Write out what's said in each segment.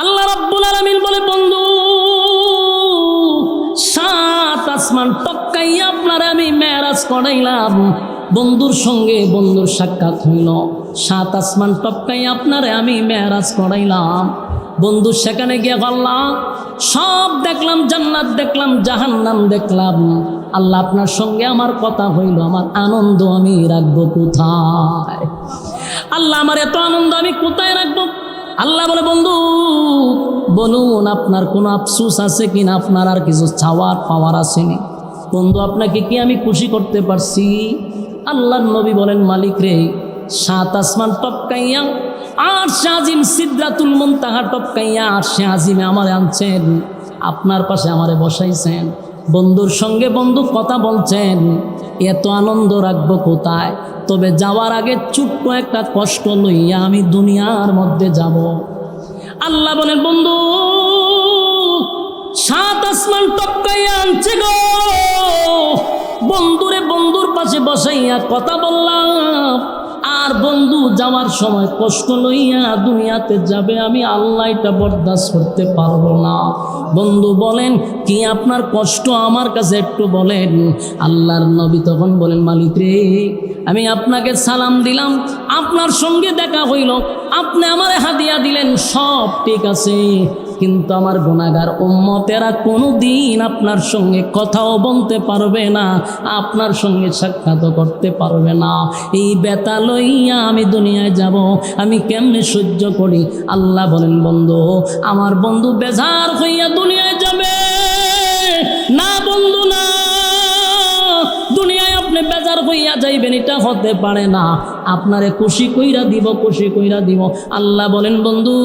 আল্লাহ রাব্বুল আলামিন বলে, বন্ধু 7 আসমান টপকাইয়া আপনারে আমি মেরাজ করাইলাম। বন্ধুর সঙ্গে বন্ধুর সাক্ষাৎ হইল, 7 আসমান টপকাইয়া আপনারে আমি মেরাজ করাইলাম। বন্ধু সেখানে গিয়ে বললাম, সব দেখলাম, জান্নাত দেখলাম, জাহান্নাম দেখলাম। আল্লাহ আপনার সঙ্গে আমার কথা হইল, আমার আনন্দ আমি রাখবো কোথায়? আল্লাহ আমার এত আনন্দ আমি কোথায় রাখবো? আল্লাহ বলে, বন্ধু বলুন আপনার কোনো আফসোস আছে কিনা, আপনার আর কিছু চাওয়ার পাওয়ার আসেনি? বন্ধু আপনাকে কি আমি খুশি করতে পারছি? আল্লাহর নবী বলেন, মালিক রে 7 আসমান টপকাইয়া আরশে আজিম সিদরাতুল মুনতাহা টপকাইয়া আরশে আজিমে আমারে আনছেন, আপনার পাশে আমারে বসাইছেন, বন্ধুর সঙ্গে বন্ধু কথা বলছেন, এত আনন্দ রাখবো কোথায়? তবে যাওয়ার আগে ছোট্ট একটা কষ্ট লইয়া আমি দুনিয়ার মধ্যে যাব। আল্লাহ বলেন, বন্ধু 7 আসমান টপকাইয়া আনছে গো, বন্ধুরে বন্ধুর পাশে বসাইয়া কথা বললাম, আর বন্ধু যাওয়ার সময় কষ্ট লইয়া দুনিয়াতে যাবে, আমি আল্লাহ এটা বরদাস্ত করতে পারবো না। বন্ধু বলেন, কি আপনার কষ্ট আমার কাছে একটু বলেন। আল্লাহর নবী তখন বলেন, মালিক রে আমি আপনাকে সালাম দিলাম, আপনার সঙ্গে দেখা হইল, আপনি আমারে হাদিয়া দিলেন, সব ঠিক আছে, কিন্তু আমার গুনাহগার উম্মতেরা কোনো দিন আপনার সঙ্গে কথাও বলতে পারবে না, আপনার সঙ্গে সাক্ষাৎ করতে পারবে না। এই ব্যথা লইয়া আমি দুনিয়ায় যাব, আমি কেমনে সহ্য করি? আল্লাহ বলেন, বন্ধু আমার বন্ধু বেজার হইয়া দুনিয়ায় যাবে না, বন্ধু না, দুনিয়ায় আপনি বেজার হইয়া যাইবেন এটা হতে পারে না, আপনারে খুশি কইরা দিব, খুশি কইরা দিব। আল্লাহ বলেন, বন্ধু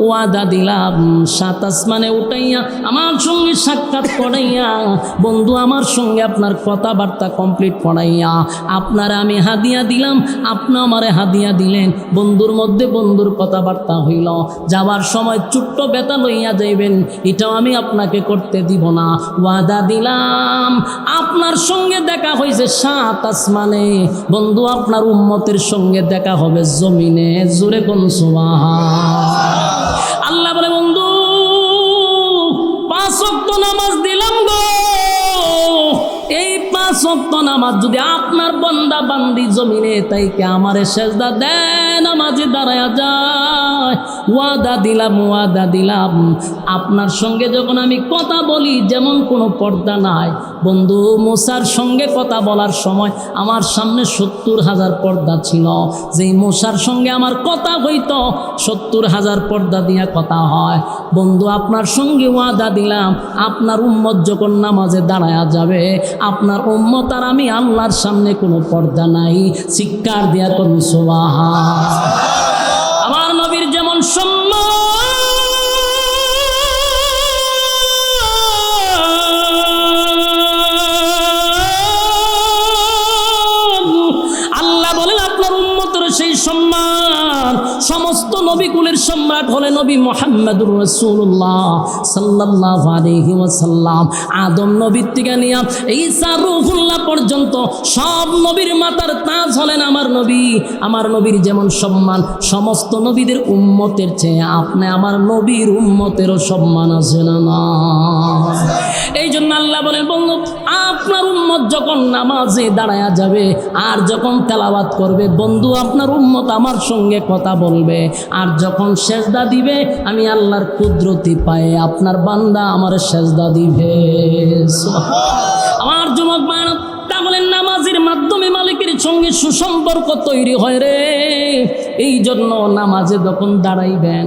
ওয়াদা দিলাম 7 আসমানে উঠাইয়া আমার সঙ্গে সাক্ষাৎ করাইয়া, বন্ধু আমার সঙ্গে আপনার কথাবার্তা কমপ্লিট করাইয়া আপনার আমি হাদিয়া দিলাম, আপনি আমারে হাদিয়া দিলেন, বন্ধুর মধ্যে বন্ধুর কথাবার্তা হইল, যাওয়ার সময় ছোট্ট ব্যথা লইয়া যাইবেন এটাও আমি আপনাকে করতে দিব না। ওয়াদা দিলাম আপনার সঙ্গে দেখা হয়েছে 7 আসমানে, বন্ধু আপনার উম্মতের সঙ্গে দেখা হবে জমিনে। জোরে কোন সুবহান। আল্লাহ বলে, বন্ধু 5 ওয়াক্ত নামাজ দিলাম গো, এই 5 ওয়াক্ত নামাজ যদি আপনার বান্দা বান্দি জমিনে তাইকে আমারে সেজদা দেয়, নামাজে দাঁড়ায়া যায়, ওয়াদা দিলাম, ওয়াদা দিলাম আপনার সঙ্গে যখন আমি কথা বলি যেমন কোনো পর্দা নাই। বন্ধু মুসার সঙ্গে কথা বলার সময় আমার সামনে 70,000 পর্দা ছিল, যেই মুসার সঙ্গে আমার কথা হইতো 70,000 পর্দা দিয়া কথা হয়। বন্ধু আপনার সঙ্গে ওয়াদা দিলাম, আপনার উম্মত যখন নামাজে দাঁড়ায়া যাবে, আপনার উম্মত আর আমি আল্লাহর সামনে কোনো পর্দা নাই। চিৎকার দিয়া কোন সুবহান। আমার নবীর যেমন সম্মান, আল্লাহ বলেন আপনার উম্মতের সেই সম্মান। সমস্ত নবীকুলের সম্রাট হলে নবী মুহাম্মদুর রাসূলুল্লাহ সাল্লাল্লাহু আলাইহি ওয়াসাল্লাম। আদম নবীর থেকে নিয়ে ঈসা রূহুল্লাহ পর্যন্ত সব নবীর মাথার তাজ হলেন আমার নবী। আমার নবীর যেমন সম্মান সমস্ত নবীদের উম্মতের চেয়ে আপনি আমার নবীর উম্মতেরও সম্মান আছে না? এই জন্য আল্লাহ বলেন, বন্ধু আপনার উম্মত যখন নামাজে দাঁড়ায়া যাবে আর যখন তেলাওয়াত করবে, বন্ধু আপনার উম্মত আমার সঙ্গে কথা বলবে, আর যখন সেজদা দিবে আমি আল্লাহর কুদরতি পায়ে আপনার বান্দা আমার সেজদা দিবে। আমার যুবক ভাইরা, তাহলে নামাজের মাধ্যমে মালিকের সঙ্গে সুসম্পর্ক তৈরি হয় রে। এই জন্য নামাজে যখন দাঁড়াইবেন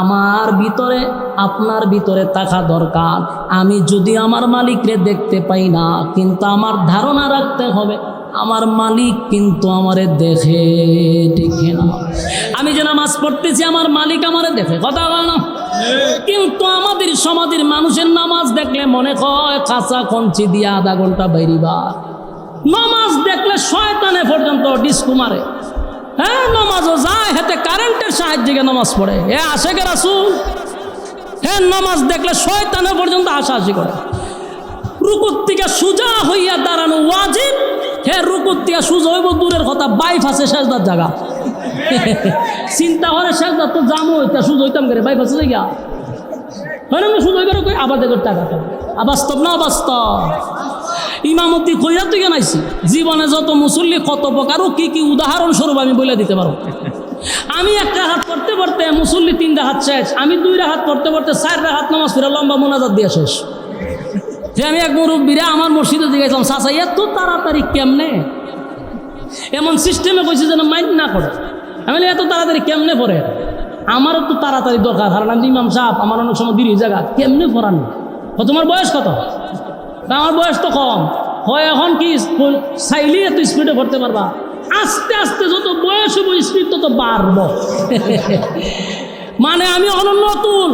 আমার ভিতরে আপনার ভিতরে থাকা দরকার, আমি যদি আমার মালিকরে দেখতে পাই না, কিন্তু আমার ধারণা রাখতে হবে আমার মালিক কিন্তু আমারে দেখে, ঠিক না? আমি যে নামাজ পড়তেছি আমার মালিক আমারে দেখে, কথা বল না? কিন্তু আমাদের সমাজের মানুষের নামাজ দেখলে মনে হয় কাঁচা কঞ্চি দিয়ে আধা ঘন্টা বাইরিবা। নামাজ দেখলে শয়তানে পর্যন্ত ডিস্কো মারে। হ্যাঁ, নামাজও যায় হাতে কারেন্টের সাহায্যে নামাজ পড়ে। এ আশেকের রাসূল, হ্যাঁ নামাজ দেখলে শয়তানে পর্যন্ত হাসাহাসি করে। রুকুর থেকে সোজা হইয়া দাঁড়ানো ওয়াজিব, হ্যাঁ রুকুর থেকে সোজা হইব দূরের কথা, বাইফ আছে সেজদার জায়গা। চিন্তা করে সেজদা তো জামু হইতা সোজা হইতাম করে বাইফ আছে জায়গা। হয় না শুধু এবারে কই আবার দেখো টাকা অবাস্তব না অবাস্তব। ইমামতি কইয়া তুই জানাইছি জীবনে যত মুসল্লি কত প্রকার ও কি কি উদাহরণস্বরূপ আমি বলে দিতে পারো। আমি একটা হাত পড়তে পড়তে মুসল্লি 3 রাকাত শেষ, আমি 2 রাকাত পড়তে পড়তে 4 রাকাত নামাজ পড়ে লম্বা মোনাজাত দিয়ে শেষ। যে আমি এক মুরব্বীরা আমার মসজিদে জিজ্ঞাসলাম চাচা এত তাড়াতাড়ি কেমনে, এমন সিস্টেমে কইছে যেন মাইন্ড না করে। আমি এত তাড়াতাড়ি কেমনে পড়ে, আমারও তো তাড়াতাড়ি দরকার, কারণ আমি ইমাম সাহেব আমার অনেক সময় দেরি জায়গা কেমনে পড়ান। তোমার বয়স কত? আমার বয়স তো কম হয়, এখন কি চাইলে এত স্পিডে পড়তে পারবা? আস্তে আস্তে যত বয়স হবো স্পিড তত বাড়ব। মানে আমি এখন নতুন,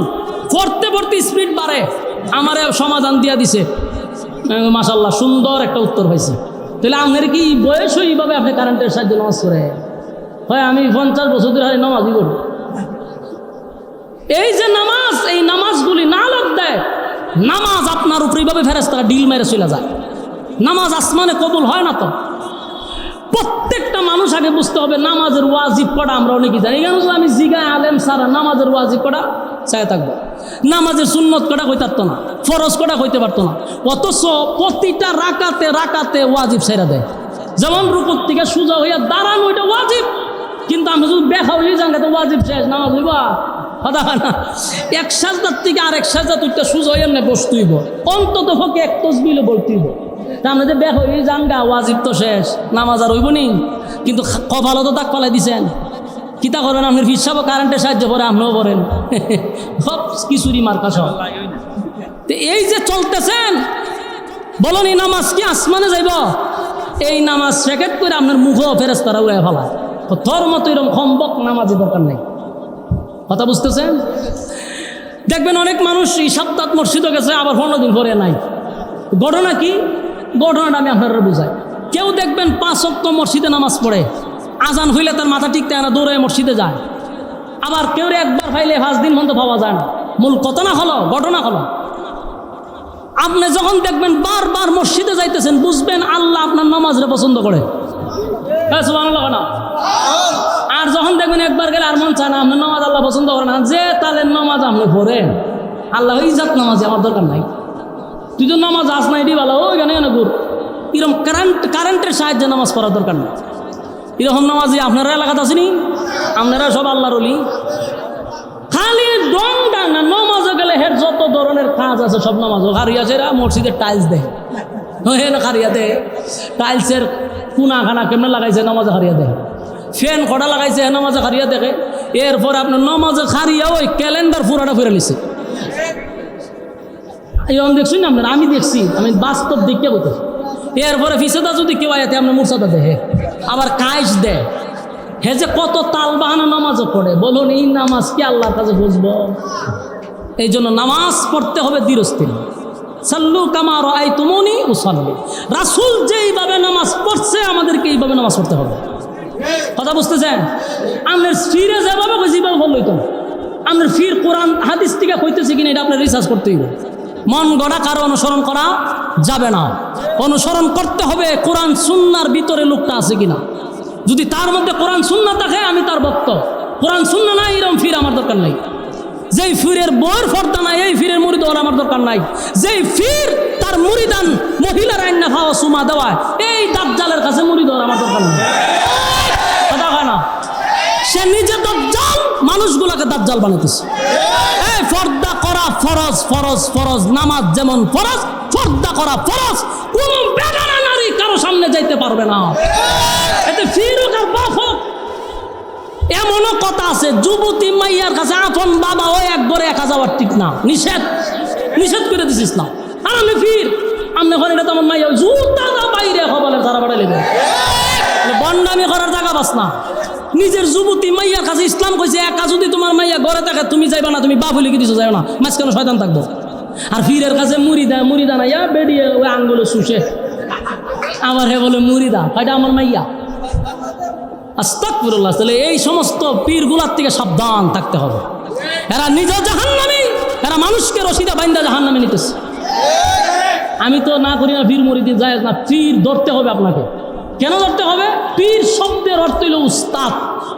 পড়তে পড়তে স্পিড বাড়ে। আমারে সমাধান দিয়া দিছে, মাশাল্লাহ সুন্দর একটা উত্তর হয়েছে। তাহলে আপনার কি বয়স এইভাবে আপনি কারেন্টের সাহায্যে নামাজ করে? হয় আমি 50 বছর ধরে হারে নামাজই করি। এই যে নামাজ, এই নামাজগুলি না লোক দেয়, নামাজ আপনার উপরে এইভাবে ফেরেশতারা ডিল মেরে চলে যায়। নামাজ আসমানে কবুল হয় না তো। প্রত্যেকটা মানুষ আগে বুঝতে হবে নামাজের ওয়াজিব পড়া আমরা অনেকেই জানি। কেন আমি জিগায় আলেম সারা নামাজের ওয়াজিব পড়া চাই থাকবো, নামাজের সুন্নত কটা কইতে পারতো না, ফরজ কটা কইতে পারতো না। অথচ প্রতিটা রাকাতে রাকাতে ওয়াজিব ছেড়ে দেয়। যেমন রুকুর থেকে সোজা হইয়া দাঁড়ানো ওইটা ওয়াজিব, কিন্তু আমি যদি দেখা হয়ে যান তো ওয়াজিব শেষ, নামাজ হইবা কথা হয় না। এক সাজদার থেকে আরেক সাজদা তুইটা সোজা হইয়া না বসতেইব, অন্তত পক্ষে এক তসবিহ বলতেইব। আমরা যে বের হয়ে জাঙ্গা ওয়াজিব তো শেষ, নামাজ আর হইব নি। কিন্তু কপালও তো তাক পালাই দিছেন। কিতা করেন আপনার হিসাবও কারেন্টের সাহায্য করে, আপনিও করেন সব কিছুরই মার্কা সব। তো এই যে চলতেছেন, বলুন এই নামাজ কি আসমানে যাইব? এই নামাজ শেখেত করে আপনার মুখও ফেরেশতারা উড়ে ফেলায়। তোর মতো এরকম সম্ভব নামাজের দরকার নেই। কথা বুঝতেছেন? দেখবেন অনেক মানুষ এই সপ্তাহ মসজিদে গেছে, আবার 15 দিন পরে নাই। ঘটনা কি? ঘটনাটা আমি আপনারা বুঝাই। কেউ দেখবেন 5 ওয়াক্ত মসজিদে নামাজ পড়ে, আজান হইলে তার মাথা ঠিক থাকে না, দৌড়ে মসজিদে যায়। আবার কেউ একবার পাইলে 5 দিন পর্যন্ত পাওয়া যায় না। মূল ঘটনা হলো আপনি যখন দেখবেন বারবার মসজিদে যাইতেছেন, বুঝবেন আল্লাহ আপনার নামাজরে পছন্দ করে। সুবহানাল্লাহ না? আর যখন দেখবেন একবার গেলে আর মন চায় না, আপনার নামাজ আল্লাহ পছন্দ করে না, যে তাহলে নামাজ আপনি পড়েন, আল্লাহ ইজাত নামাজে আমার দরকার নাই। তুই তো নামাজ আস না, এটি ভালো ওইখানে কেন ঘুর। এরকম কারেন্টের সাহায্যে নামাজ পড়ার দরকার নেই। এরকম নামাজি আপনারা এলাকাতে আসেনি? আপনারা সব আল্লাহর ওলি। খালি দমটা না, নামাজে গেলে হের যত ধরনের কাজ আছে সব নামাজও খারিয়াছেরা মসজিদের টাইলস দেয়, খারিয়া দেয়। টাইলসের কোনা খানা কেমনে লাগাইছে নামাজে খারিয়া দেয়, ফ্যান কটা লাগাইছে নামাজে খারিয়া দেখে। এরপর আপনার নামাজে খারিয়া ওই ক্যালেন্ডার পুরাটা ফিরে নিছে। এরকম দেখছি না আপনার? আমি দেখছি, আমি বাস্তব দিককে বলতেছি। এরপরে ফিসেদা যদি কেউ আয়াতে আপনার মুরসাদা দেহে, আবার কাইস দেয়। হে যে কত তাল বাহানা নামাজও পড়ে, বলুন এই নামাজ কি আল্লাহর কাছে বুঝবো? এই জন্য নামাজ পড়তে হবে ধীরস্থির। সাল্লু কামা রাআইতুমুনি উসাল্লি। রাসূল যেইভাবে নামাজ পড়ছে আমাদেরকে এইভাবে নামাজ পড়তে হবে। কথা বুঝতেছেন? আপনার ফিরে যেভাবে যেভাবে বললই তো আপনার ফির কোরআন হাদিস থেকে কইতেছে কিনা এটা আপনার রিসার্চ করতে হবে। মন গড়া কারো অনুসরণ করা যাবে না, অনুসরণ করতে হবে কোরআন সুন্নাহর ভিতরে লোকটা আছে কিনা। যদি তার মধ্যে কোরআন সুন্নাহ থাকে আমি তার ভক্ত, কোরআন সুন্নাহ নাই এরকম ফির আমার দরকার নাই। যেই ফিরের বইয়ের ফর্দা নাই এই ফিরের মুরিদ হওয়ার আমার দরকার নাই। যেই ফির তার মুরিদান মহিলার আইনা খাওয়া সুমা দেওয়ায় এই দাজ্জালের কাছে মুরিদ হওয়ার আমার দরকার নাই। কথা হয় না? সে নিজে দাজ্জাল, মানুষগুলোকে দাজ্জাল বানাইতেছে। এই পর্দা করা ফরজ, ফরজ ফরজ। নামাজ যেমন ফরজ, পর্দা করা ফরজ। কোন বেগানা নারী কারো সামনে যাইতে পারবে না। এতে ফির হোক আর বাপ হোক। এমনও কথা আছে যুবতী মাইয়ার কাছে আপন বাবা ওই এক ঘরে একা যাওয়ার ঠিক না, নিষেধ করে দিছিস না। আর আমি ফির আমনে ঘরে এটা তেমন মাইয়া জুতা বাইরে হবালের তারা বাড়াই নেবে, বন্ডামি করার জায়গা বাস না। নিজের যুবতী মাইয়ার কাছে ইসলাম কইছে একা যদি তোমার মাইয়া ঘরে থাকে তুমি যাইবা না, তুমি বাপ হইলে কি দিছো যাও না, মাঝখানে শয়তান থাকবো। আর ফিরের কাছে মুড়িদা না ইয়া বেরিয়ে ওই আঙ্গুলে শুষে আমার হে বলে মুড়িদা, এটা আমার মাইয়া। আস্তাগফিরুল্লাহ। তাহলে এই সমস্ত পীরগুলার থেকে সাবধান থাকতে হবে। এরা নিজেও জাহান্নামী, এরা মানুষকে রশিদা বাইন্দা জাহান্নামে নিতেছে। আমি তো না করি না পীর মুরিদি যায় না, পীর ধরতে হবে আপনাকে। কেন ধরতে হবে? পীর শব্দের অর্থ হইল উস্তাদ।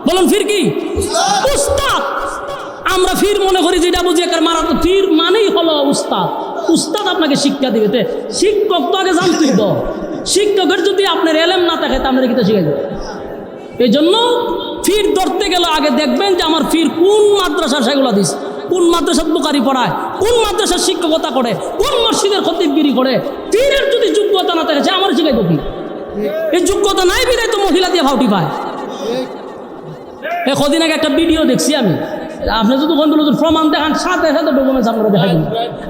বলুন পীর কি? উস্তাদ। আমরা ফির মনে করি যেটা বুঝি একার মারা, তো ফির মানেই হলো উস্তাদ। উস্তাদ আপনাকে শিক্ষা দিবে, তে শিক্ষক তো আগে জানতেই তো। শিক্ষকের যদি আপনার এলেম না থাকে তা আপনার কি শিখে যাবে। এই জন্য ফির ধরতে গেলে আগে দেখবেন যে আমার ফির কোন মাদ্রাসা, সেগুলো দিস, কোন মাদ্রাসার বুখারী পড়ায়, কোন মাদ্রাসার শিক্ষকতা করে, কোন মসজিদের খতিবগিরি করে। ফিরের যদি যোগ্যতা না থাকে সে আমার শিখাইব কি? এই যোগ্যতা নাই বিদায় তো মহিলা দিয়ে ভাউটি পায়। কদিন আগে একটা ভিডিও দেখছি আমি, আপনি যদি প্রমাণ দেখান সাথে সাথে ডকুমেন্টস আপনারা দেখাই দিন।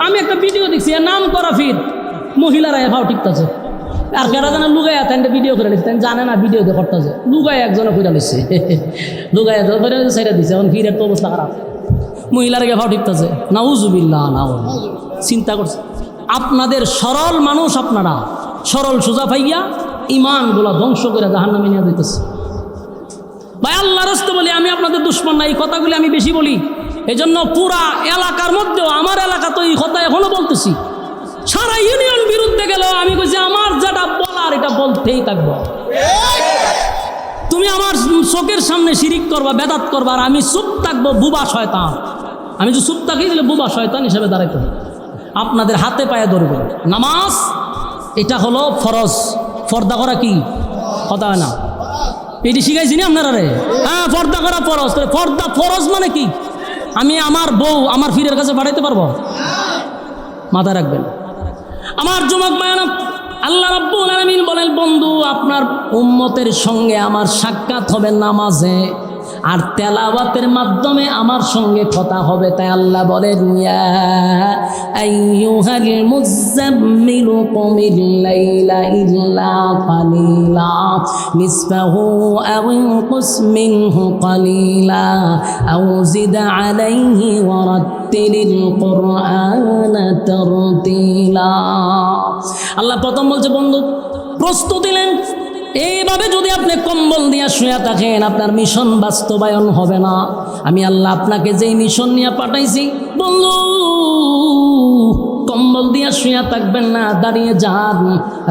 আমি একটা ভিডিও দেখছি, নাম করা ফির মহিলারা ভাও ঠিকতেছে, আর কেরা জানা লুগাইয়া তাই ভিডিও করে নিচ্ছে, জানে না ভিডিও দিয়ে করতেছে, লুগাই একজনে করে নিচ্ছে, লুগাইয়া সাইডা দিচ্ছে। এখন ফিরের তো অবস্থা খারাপ, মহিলারা ভাও ঠিকতেছে। নাউজুবিল্লাহ, না চিন্তা করছে। আপনাদের সরল মানুষ, আপনারা সরল সোজা পাইয়া ইমানগুলা ধ্বংস করে জাহান্নামে নিয়ে দিতেছে। ভাই আল্লাহ রাস্তে বলি, আমি আপনাদের দুশ্মন না, এই কথাগুলি আমি বেশি বলি। এই জন্য পুরা এলাকার মধ্যেও, আমার এলাকা তো এই কথা এখনো বলতেছি, সারা ইউনিয়ন বিরুদ্ধে গেল আমি কইছি আমার যেটা বলার এটা বলতেই থাকবো। তুমি আমার চোখের সামনে শিরিক করবা, বেদাত করবা, আর আমি চুপ থাকবো, বুবা শয়তান। আমি যে চুপ থাকি দিলে বুবা শয়তান হিসেবে দাঁড়াইতে হবে। আপনাদের হাতে পায়ে ধরবে। নামাজ এটা হলো ফরজ, পর্দা করা কি কথা হয় না, এটি শিখাইছি না আপনারা রে? হ্যাঁ, পর্দা করা ফরজ। পর্দা ফরজ মানে কি? আমি আমার বউ আমার ফিরের কাছে পাঠাইতে পারবো? মাথায় রাখবেন আমার যুবক ভাইরা। আল্লাহ রাব্বুল আলামিন বলেন, বন্ধু আপনার উম্মতের সঙ্গে আমার সাক্ষাৎ হবে নামাজে, আর তেলাওয়াতের মাধ্যমে আমার সঙ্গে কথা হবে। তাই আল্লাহ বলেন, ইয়া আইয়ুহাল মুযাম্মিলু কুমিল লাইলা ইল্লা কালিলা নিসফাহু আও ইনকুস মিনহু কালিলা আও জিদ আলাইহি ওয়া রাত্তিলিল কুরআনা তারতিলা। আল্লাহ প্রথম বলছে, বন্ধু প্রস্তুতি নেন। এইভাবে যদি আপনি কম্বল দিয়া শুয়ে থাকেন, আপনার মিশন বাস্তবায়ন হবে না। আমি আল্লাহ আপনাকে যেই মিশন নিয়ে পাঠাইছি, বন্ধু কম্বল দিয়া শুয়ে থাকবেন না, দাঁড়িয়ে যান।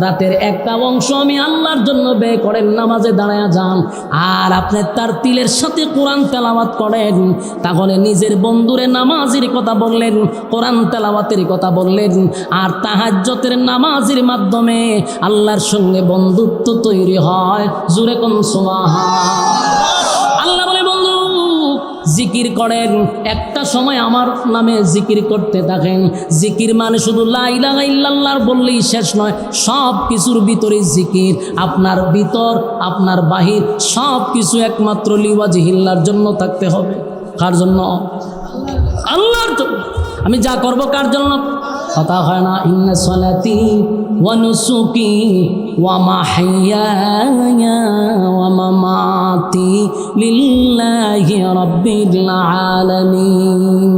রাতের একটা অংশ আমি আল্লাহর জন্য ব্যয় করেন, নামাজে দাঁড়ায়া যান। আর আপনি তার তিলের সাথে কোরআন তেলাওয়াত করেন। তাহলে নিজের বন্ধুরে নামাজের কথা বললেন, কোরআন তেলাওয়াতের কথা বললেন, আর তাহাজ্জুদের নামাজের মাধ্যমে আল্লাহর সঙ্গে বন্ধুত্ব তৈরি হয়। জোরে কোন সুবহানাল্লাহ। আল্লাহ বলে, বন্ধু জিকির করেন, একটা সময় আমার নামে জিকির করতে থাকেন। জিকির মানে শুধু লা ইলাহা ইল্লাল্লাহ বললেই শেষ নয়, সব কিছুর ভিতরে জিকির। আপনার ভিতর, আপনার বাহির সব কিছু একমাত্র লিওয়াজহিল্লাহর জন্য থাকতে হবে। কার জন্য? আল্লাহর জন্য। আমি যা করব কার জন্য? কথা হয় না, ইন্না সালাতি ওয়া নুসুকি ওয়া মাহইয়ায়া ওয়া মামাতি লিল্লাহি রাব্বিল আলামিন।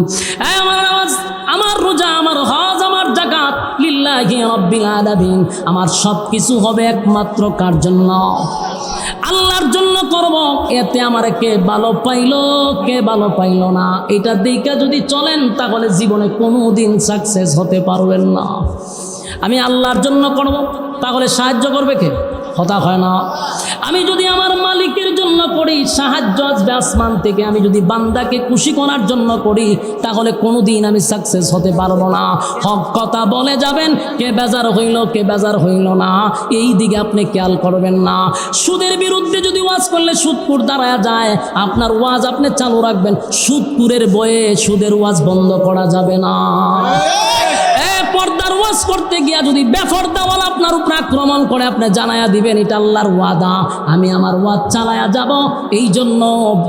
আমার নামাজ, আমার রোজা, আমার হজ, আমার যাকাত লিল্লাহি রাব্বিল আলামিন। আমার সব কিছু হবে একমাত্র কার জন্য? আল্লাহর জন্য করব। এতে আমার কে ভালো পাইলো, কে ভালো পাইলো না, এটা দেখে যদি চলেন তাহলে জীবনে কোনোদিন সাকসেস হতে পারবেন না। আমি আল্লাহর জন্য করব, তাহলে সাহায্য করবে কে? কথা হয় না। আমি যদি আমার মালিকের জন্য করি, সাহায্য আসবে আসমান থেকে। আমি যদি বান্দাকে খুশি করার জন্য করি, তাহলে কোনোদিন আমি সাকসেস হতে পারবো না। হক কথা বলে যাবেন, কে বেজার হইল, কে বেজার হইল না, এই দিকে আপনি খেয়াল করবেন না। সুদের বিরুদ্ধে যদি ওয়াজ করলে সুদপুর দাঁড়ায় যায়, আপনার ওয়াজ আপনি চালু রাখবেন। সুদপুরের বয়ে সুদের ওয়াজ বন্ধ করা যাবে না। পর্দার ওয়াজ করতে গিয়া যদি বেপরদাওয়ালা আপনার উপর আক্রমণ করে, আপনি জানায়া দিবেন এটা আল্লাহর ওয়াদা, আমি আমার ওয়াজ চালায়া যাব। এই জন্য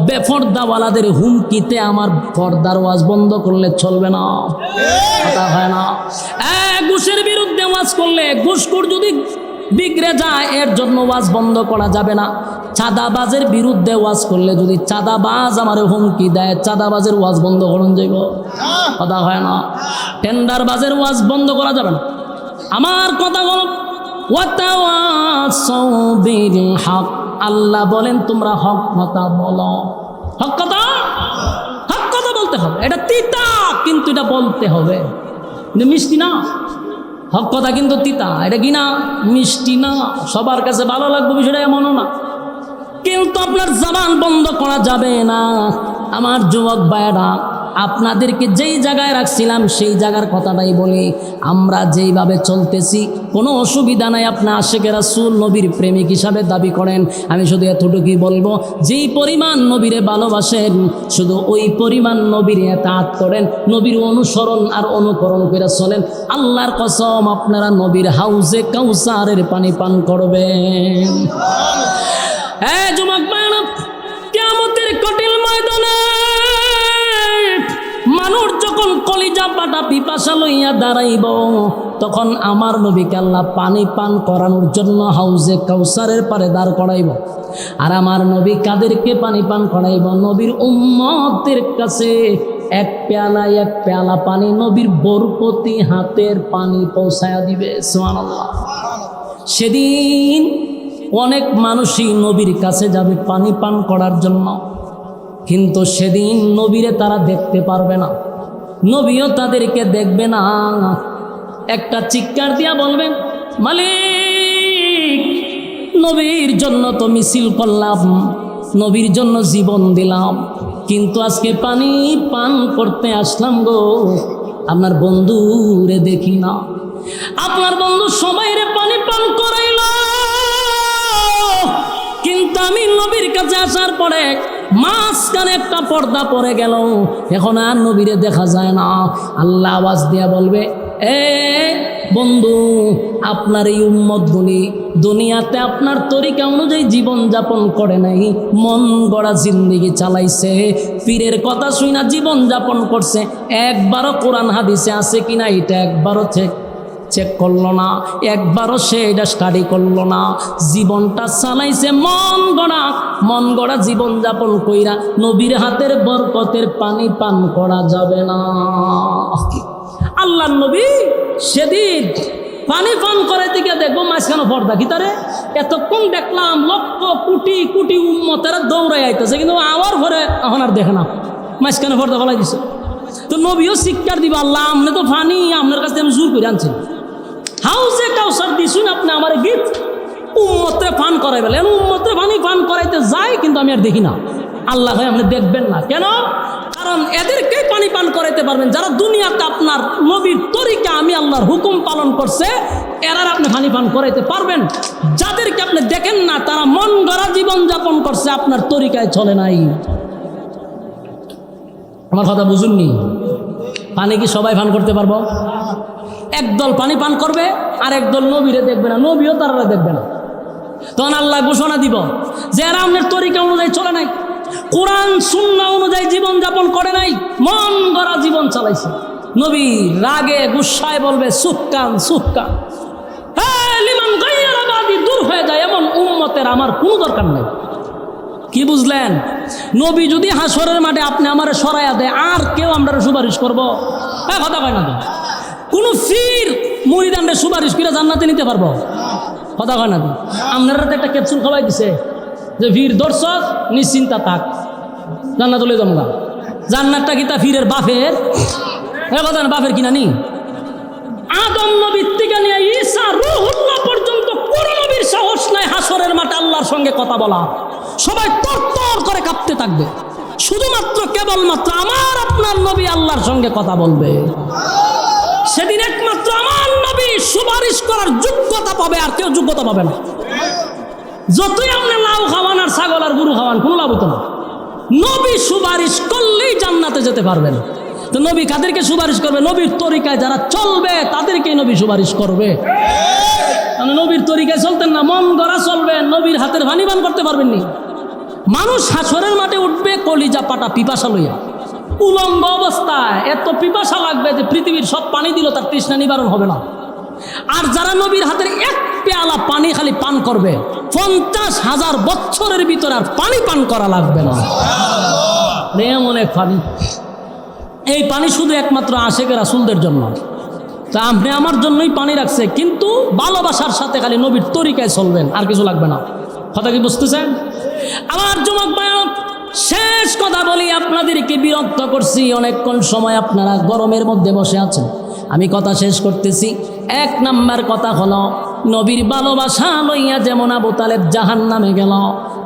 বেপরদাওয়ালাদের হুমকিতে আমার পর্দার ওয়াজ বন্ধ করলে চলবে না। কথা হয় না। ঘুষের বিরুদ্ধে ওয়াজ করলে, ঘুষখোর যদি বিগড়ে যায়, এর জন্য ওয়াজ বন্ধ করা যাবে না। চাঁদাবাজের বিরুদ্ধে ওয়াজ করলে যদি চাঁদাবাজ আমার হুমকি দেয়, চাঁদাবাজের ওয়াজ বন্ধ করুন যাইব। কথা হয় না। টেন্ডারবাজের ওয়াজ বন্ধ করা যাবে না। আমার কথা হলো ওয়াতাওয়াসাউ বিল হক। আল্লাহ বলেন তোমরা হক কথা বলো। হক কথা, হক কথা বলতে হবে। এটা তিতা, কিন্তু এটা বলতে হবে। এটা মিষ্টি না। হক কথা কিন্তু তিতা, এটা কি না? মিষ্টি না। সবার কাছে ভালো লাগবে বিষয়টা এমনও না। কিন্তু আপনার জবান বন্ধ করা যাবে না। আমার যুবক ভাইয়েরা, আপনাদেরকে যেই জায়গায় রাখছিলাম সেই জায়গার কথাটাই বলি। আমরা যেইভাবে চলতেছি কোনো অসুবিধা নাই। আপনার আশিকে রাসূল নবীর প্রেমিক হিসাবে দাবি করেন, আমি শুধু এতটুকুই বলবো, যেই পরিমাণ নবীরে ভালোবাসেন শুধু ওই পরিমাণ নবীর ইতাআত করেন, নবীর অনুসরণ আর অনুকরণ করে চলেন। আল্লাহর কসম, আপনারা নবীর হাউজে কাউসারের পানি পান করবেন। হ্যাঁ যুবক ভাইরা, কিয়ামতের কঠিন ময়দানে মানুষ যখন কলিজা পাটা পিপাসা লইয়া দাঁড়াইব, তখন আমার নবীকে আল্লাহ পানি পান করানোর জন্য হাউজে কাউসারের পারে দাঁড় করাইব। আর আমার নবী কাদেরকে পানি পান করাইব? নবীর উম্মতের কাছে এক পেয়ালা পানি নবীর বরকতি হাতের পানি পৌঁছায়া দিবে। সুবহানাল্লাহ। সেদিন অনেক মানুষই নবীর কাছে যাবে পানি পান করার জন্য, কিন্তু সেদিন নবীরে তারা দেখতে পারবে না, নবীও তাদেরকে দেখবে না। একটা চিৎকার দিয়া বলবেন, মালিক, নবীর জন্য তো মিছিল করলাম, নবীর জন্য জীবন দিলাম, কিন্তু আজকে পানি পান করতে আসলাম গো, আপনার বন্ধুরে দেখি না। আপনার বন্ধু সবাইরে পানি পান করাইল, কিন্তু আমি নবীর কাছে আসার পরে মাঝখানে একটা পর্দা পড়ে গেল, এখন আর নবীরে দেখা যায় না। আল্লাহ আওয়াজ দিয়া বলবে, এ বন্ধু, আপনার এই উম্মতগুলি দুনিয়াতে আপনার তরিকা অনুযায়ী জীবন যাপন করে নাই, মন গড়া জিন্দেগি চালাইছে, পীরের কথা শুনা জীবন যাপন করছে, একবারও কোরআন হাদিসে আছে কিনা এটা একবারও চেক করলো না, একবারও সে এটা স্টাডি করলো না, জীবনটা চালাইছে মন গড়া জীবন যাপন কইরা নবীর হাতের বরকতের পানি পান করা যাবে না। আল্লাহর নবী সেদিন পানি পান করাইতে গিয়ে দেখবো মাঝখানে পর্দা কি তারে, এতক্ষণ দেখলাম লক্ষ কোটি কোটি উম্মতেরা দৌড়াই আইতেছে, কিন্তু আওয়ার পরে এখন আর দেখে না, মাঝখানে পর্দা ফেলাই দিছে। তো নবীও শিক্ষার দিবা, আল্লাহ আপনি তো পানি আপনার কাছে আমি জোর করে আনছি, হাউজে কাউসার দিছুন আপনি আমার গিফট, উম্মতে পান করাই বলেন, উম্মতে পানি পান করাইতে যায়, কিন্তু আমি আর দেখি না। আল্লাহ ভাই আপনি দেখবেন না কেন? কারণ এদেরকে পানি পান করাইতে পারবেন যারা দুনিয়াতে আপনার নবীর তরিকা, আমি আল্লাহর হুকুম পালন করছে, এরার আপনি পানি পান করাইতে পারবেন। যাদেরকে আপনি দেখেন না, তারা মন গড়া জীবন যাপন করছে, আপনার তরিকায় চলে নাই। আমার কথা বুঝুননি? পানি কি সবাই পান করতে পারবো? একদল পানি পান করবে আর একদল নবীরে দেখবে না, নবীও তারা দেখবে না। তখন আল্লাহ ঘোষণা দিব যে এরা আপনার তরিকা অনুযায়ী চলে নাই, কোরআন সুন্নাহ অনুযায়ী জীবন যাপন করে নাই, মন গড়া জীবন চালাইছে। নবী রাগে গুসায় বলবে, সুক্কান সুক্কান, হ্যাঁ লিমান গায়্যারা বাদি, দূর হয়ে যায়, এমন উম্মতের আমার কোনো দরকার নেই। কি বুঝলেন? নবী যদি হাসরের মাঠে আপনি আমারে সরাইয়া দেয়, আর কেউ আমরা সুপারিশ করবো? হ্যাঁ কথা কয় না তো। কোন ফির মুরিদানরে সুপারিশ করে জান্নাতে নিতে পারবো? কথা কয় না তো। আপনারা তো একটা ক্যাপসুল খাওয়াই দিছে যে ফির দর্শক নিশ্চিন্তা থাক, জান্নাত লই যাবো। জান্নাতটা কি তা ফিরের বাপের? হ্যাঁ কথা না, বাপের কিনা নি? আদম নবীর থেকে নিয়ে ঈসা রূহুল্লাহ পর্যন্ত কোন নবীর সাহস নাই হাসরের মাঠে আল্লাহর সঙ্গে কথা বলা। সবাই তরতর করে কাঁপতে থাকবে, শুধুমাত্র কেবলমাত্র আমার আপনার নবী আল্লাহর সঙ্গে কথা বলবে। সেদিন একমাত্র আমার নবী সুপারিশ করার যোগ্যতা পাবে, আর কেউ যোগ্যতা পাবে না। যতই আপনি লাউ খাওয়ান আর ছাগল আর গরু খাওয়ান, কোনো লাভ হতো না। নবী সুপারিশ করলেই জান্নাতে যেতে পারবেন। তো নবী কাদেরকে সুপারিশ করবে? নবীর তরিকায় যারা চলবে তাদেরকেই নবী সুপারিশ করবে। নবীর তরিকায় চলতেন না, মন গড়া চলবেন, নবীর হাতের পানি পান করতে পারবেননি। মানুষ হাসরের মাঠে উঠবে কলিজা পাটা পিপাসা লইয়া, উলঙ্গ অবস্থায়, এত পিপাসা লাগবে যে পৃথিবীর সব পানি দিল তার তৃষ্ণা নিবারণ হবে না। আর যারা নবীর হাতের এক পেয়ালা পানি খালি পান করবে, 50,000 বছরের ভিতরে আর পানি পান করা লাগবে না। এমন এক পানি, এই পানি শুধু একমাত্র আশিকে রাসূলদের জন্য। তা আপনি আমার জন্যই পানি রাখছে, কিন্তু ভালোবাসার সাথে খালি নবীর তরিকায় চলবেন, আর কিছু লাগবে না। কথা কি বুঝতেছেন? আমার যুবক ভাই, শেষ কথা বলি, আপনাদেরকে বিরক্ত করছি অনেকক্ষণ সময়, আপনারা গরমের মধ্যে বসে আছেন, আমি কথা শেষ করতেছি। 1 নাম্বার কথা হলো, নবীর ভালোবাসা লইয়া যেমন আবু তালেব জাহান্নামে গেল,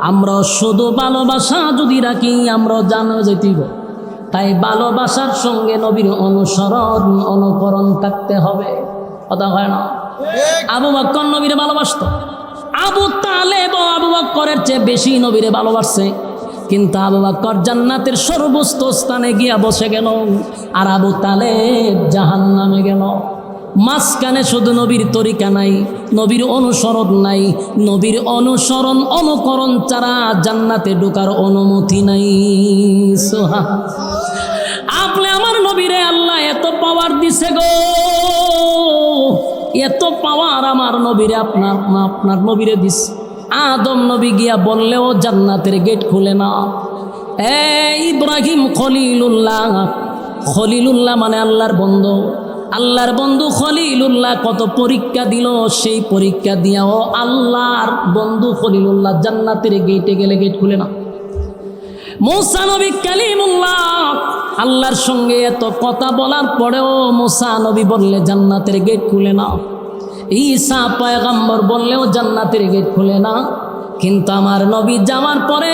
আমরা শুধু ভালোবাসা যদি রাখি আমরা জানা যেতেইব। তাই ভালোবাসার সঙ্গে নবীর অনুসরণ অনুকরণ থাকতে হবে, কথা হয় না? আবু বকর নবীরে ভালোবাসত, আবু তালেব আবু বকরের চেয়ে বেশি নবীরে ভালোবাসছে, কিন্তু আবু বকর জান্নাতের সর্বোচ্চ স্থানে গিয়া বসে গেল, আর আবু তালেব জাহান্নামে গেল। মাঝখানে শুধু নবীর তরিকা নাই, নবীর অনুসরণ নাই, নবীর অনুসরণ অনুকরণ ছাড়া জান্নাতে ঢোকার অনুমতি নাই। আপনি আমার নবীরে আল্লাহ এত পাওয়ার দিছে গো, এত পাওয়ার আমার নবীরে আপনার নবীরে দিস। আদম নবী গিয়া বললেও জান্নাতের গেট খুলে না। ইব্রাহিম খলিলুল্লাহ, খলিলুল্লাহ মানে আল্লাহর বন্ধু, আল্লাহর বন্ধু খলিলুল্লাহ কত পরীক্ষা দিল, সেই পরীক্ষা দিয়াও আল্লাহর বন্ধু খলিলুল্লাহ জান্নাতের গেটে গেলে গেট খুলে না। মুসা নবী কালিমুল্লাহ, আল্লাহর সঙ্গে এত কথা বলার পরেও মুসা নবী বললে জান্নাতের গেট খুলে না। ঈসা পয়গম্বর বললেও জান্নাতের গেট খুলে না। কিন্তু আমার নবী যাওয়ার পরে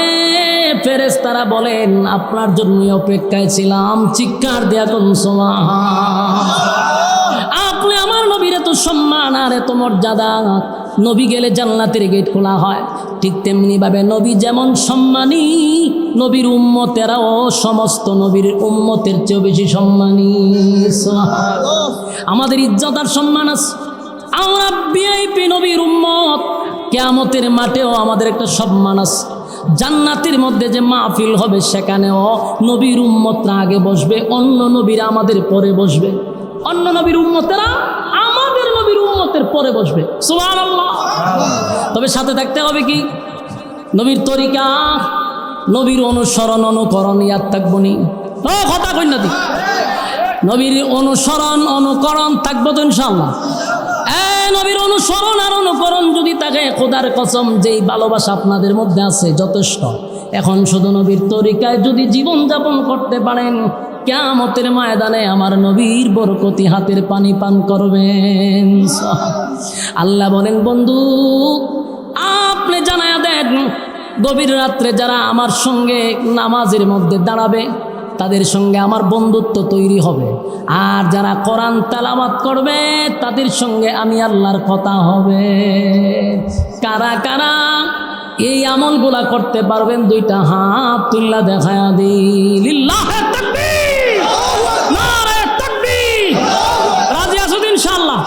ফেরেশতারা বলেন আপনার জন্যই অপেক্ষায় ছিলাম, চিৎকার দেয়া কোন সুবহান। আপনি আমার নবীর এত সম্মান আর এত মর্যাদা, নবী গেলে জান্নাতের গেট খোলা হয়, ঠিক তেমনি ভাবে নবী যেমন সম্মানী, নবীর উম্মতেরাও সমস্ত নবীর উম্মতের চেয়ে বেশি সম্মানী। আমাদের ইজ্জত আর সম্মান আছে, আমরা ভিআইপি নবীর উম্মত, কিয়ামতের মাঠেও আমাদের একটা সম্মান আছে। জান্নাতের মধ্যে যে মাহফিল হবে সেখানেও নবীর উম্মতরা আগে বসবে, অন্য নবীরা আমাদের পরে বসবে, অন্য নবীর উম্মতেরা আমাদের নবীর উম্মতের পরে বসবে। সুবহানাল্লাহ। তবে সাথে থাকতে হবে কি? নবীর তরিকা, নবীর অনুসরণ অনুকরণ ইয়াদ থাকবো নি? কথা কই না দি, নবীর অনুসরণ অনুকরণ থাকবো তো ইনশাআল্লাহ। নবীর অনুসরণ আর অনুকরণ যদি থাকে, খোদার কসম যেই ভালোবাসা আপনাদের মধ্যে আছে যথেষ্ট। এখন শুধু নবীর তরিকায় যদি জীবন যাপন করতে পারেন, কিয়ামতের ময়দানে আমার নবীর বরকতি হাতের পানি পান করবেন। আল্লাহ বলেন বন্ধু আপনি জানায়া দেন, গভীর রাত্রে যারা আমার সঙ্গে নামাজের মধ্যে দাঁড়াবে তাদের সঙ্গে আমার বন্ধুত্ব তৈরি হবে, আর যারা কোরআন তেলাওয়াত করবে তাদের সঙ্গে আমি আল্লাহর কথা হবে। কারা কারা এই আমলগুলা করতে পারবেন? দুইটা হাত তুল্লা দেখায়া দিই। লিল্লাহে তাকবীর, নারে তাকবীর। রাজি আছো ইনশাআল্লাহ?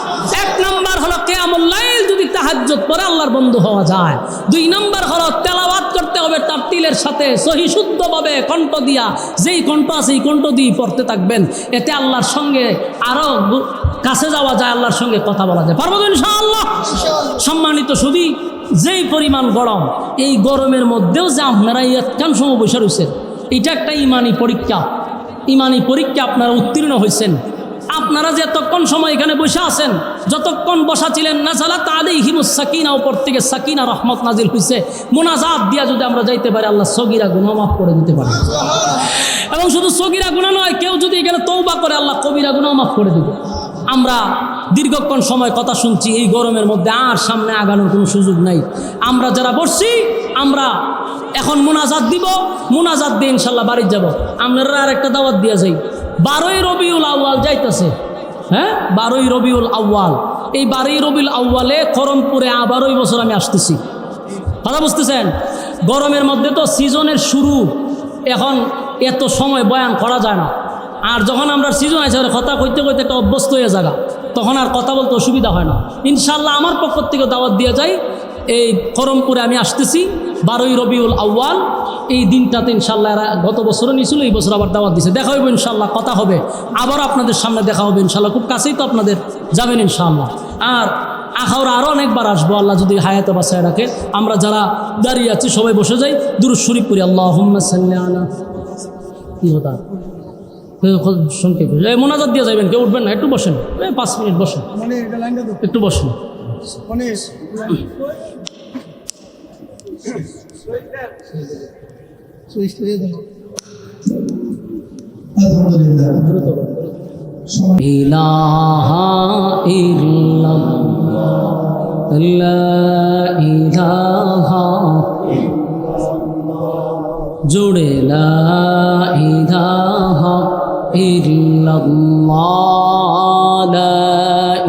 এক নাম্বার হলো কিয়ামুল লাইল যদি তাহাজ্জুদ পড়ে আল্লাহর বন্ধু হওয়া যায়। দুই নাম্বার হলো তেলাওয়াত করতে হবে তারতিলের সাথে, সহি শুদ্ধভাবে কণ্ঠ দিয়া, যেই কণ্ঠ আছে এই কণ্ঠ দিয়ে পড়তে থাকবেন, এতে আল্লাহর সঙ্গে আরো কাছে যাওয়া যায়, আল্লাহর সঙ্গে কথা বলা যায়। পারবো তো ইনশাআল্লাহ? সম্মানিত শুধু যেই পরিমাণ গরম, এই গরমের মধ্যেও যে আপনারা এতক্ষণ সময় বসে রয়েছেন, এটা একটা ইমানি পরীক্ষা। ইমানি পরীক্ষা আপনারা উত্তীর্ণ হয়েছেন। আপনারা যে এতক্ষণ সময় এখানে বসে আছেন, যতক্ষণ বসা ছিলেন, নাযালাত আলাইহিমুস সাকিনা, উপর থেকে সাকিনা রহমত নাজিল হয়েছে। মুনাজাত দিয়া যদি আমরা যাইতে পারি, আল্লাহ সগীরা গুনাহ মাফ করে দিতে পারে। এবং শুধু সগীরা গুনাহ নয়, কেউ যদি এখানে তওবা করে আল্লাহ কবিরা গুনাহ মাফ করে দিবে। আমরা দীর্ঘক্ষণ সময় কথা শুনছি, এই গরমের মধ্যে আর সামনে আগানোর কোনো সুযোগ নাই। আমরা যারা বসছি, আমরা এখন মুনাজাত দিব, মুনাজাত দিয়ে ইনশাল্লাহ বাড়ি যাব। আপনারা আর একটা দাওয়াত দিয়া যাই, 12ই রবিউল আউয়াল যাইতেছে। হ্যাঁ, 12ই রবিউল আউয়াল। এই 12ই রবিউল আউয়ালে করমপুরে আবারও এই বছর আমি আসতেছি। কথা বুঝতেছেন? গরমের মধ্যে তো সিজনের শুরু, এখন এত সময় বয়ান করা যায় না। আর যখন আমরা সিজন আছে কথা কইতে কইতে একটা অভ্যস্ত হয়ে যাগা, তখন আর কথা বলতে অসুবিধা হয় না। ইনশাল্লাহ আমার পক্ষ থেকে দাওয়াত দিয়ে যাই, এই করমপুরে আমি আসতেছি 12ই রবিউল আউয়াল। এই দিনটাতে ইনশাল্লাহ এরা গত বছরও নিয়েছিল, এই বছর আবার দাওয়াত দিছে। দেখা হইব ইনশাল্লাহ, কথা হবে, আবার আপনাদের সামনে দেখা হবে ইনশাল্লাহ। খুব কাছেই তো আপনাদের, যাবেন ইনশাল্লাহ। আর আখাউড়া আরও অনেকবার আসবো, আল্লাহ যদি হায়াতে বাঁচায় রাখে। আমরা যারা দাঁড়িয়ে আছি সবাই বসে যাই, দুরূদ শরীফ পড়ি। আল্লাহুম্মা সাল্লি আলা, কি হতা সংক্ষেপে মোনাজাত দিয়ে যাবেন, কেউ উঠবেন না, একটু বসেন, 5 মিনিট বসেন, একটু বসেন। ইলাহা ইল্লাল্লাহ লা ইলাহা জোড়ে লা ইলাহা ইল্লাল্লাহ লা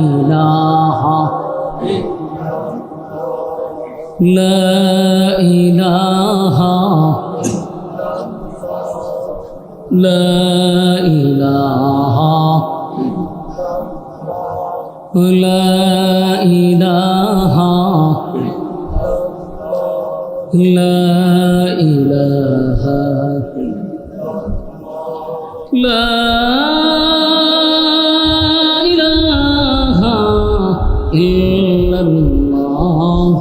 ইলাহা লা ইলাহা লা ইলাহা লা ইলাহা লা ইলাহা লা ইলাহা ইল্লাল্লাহ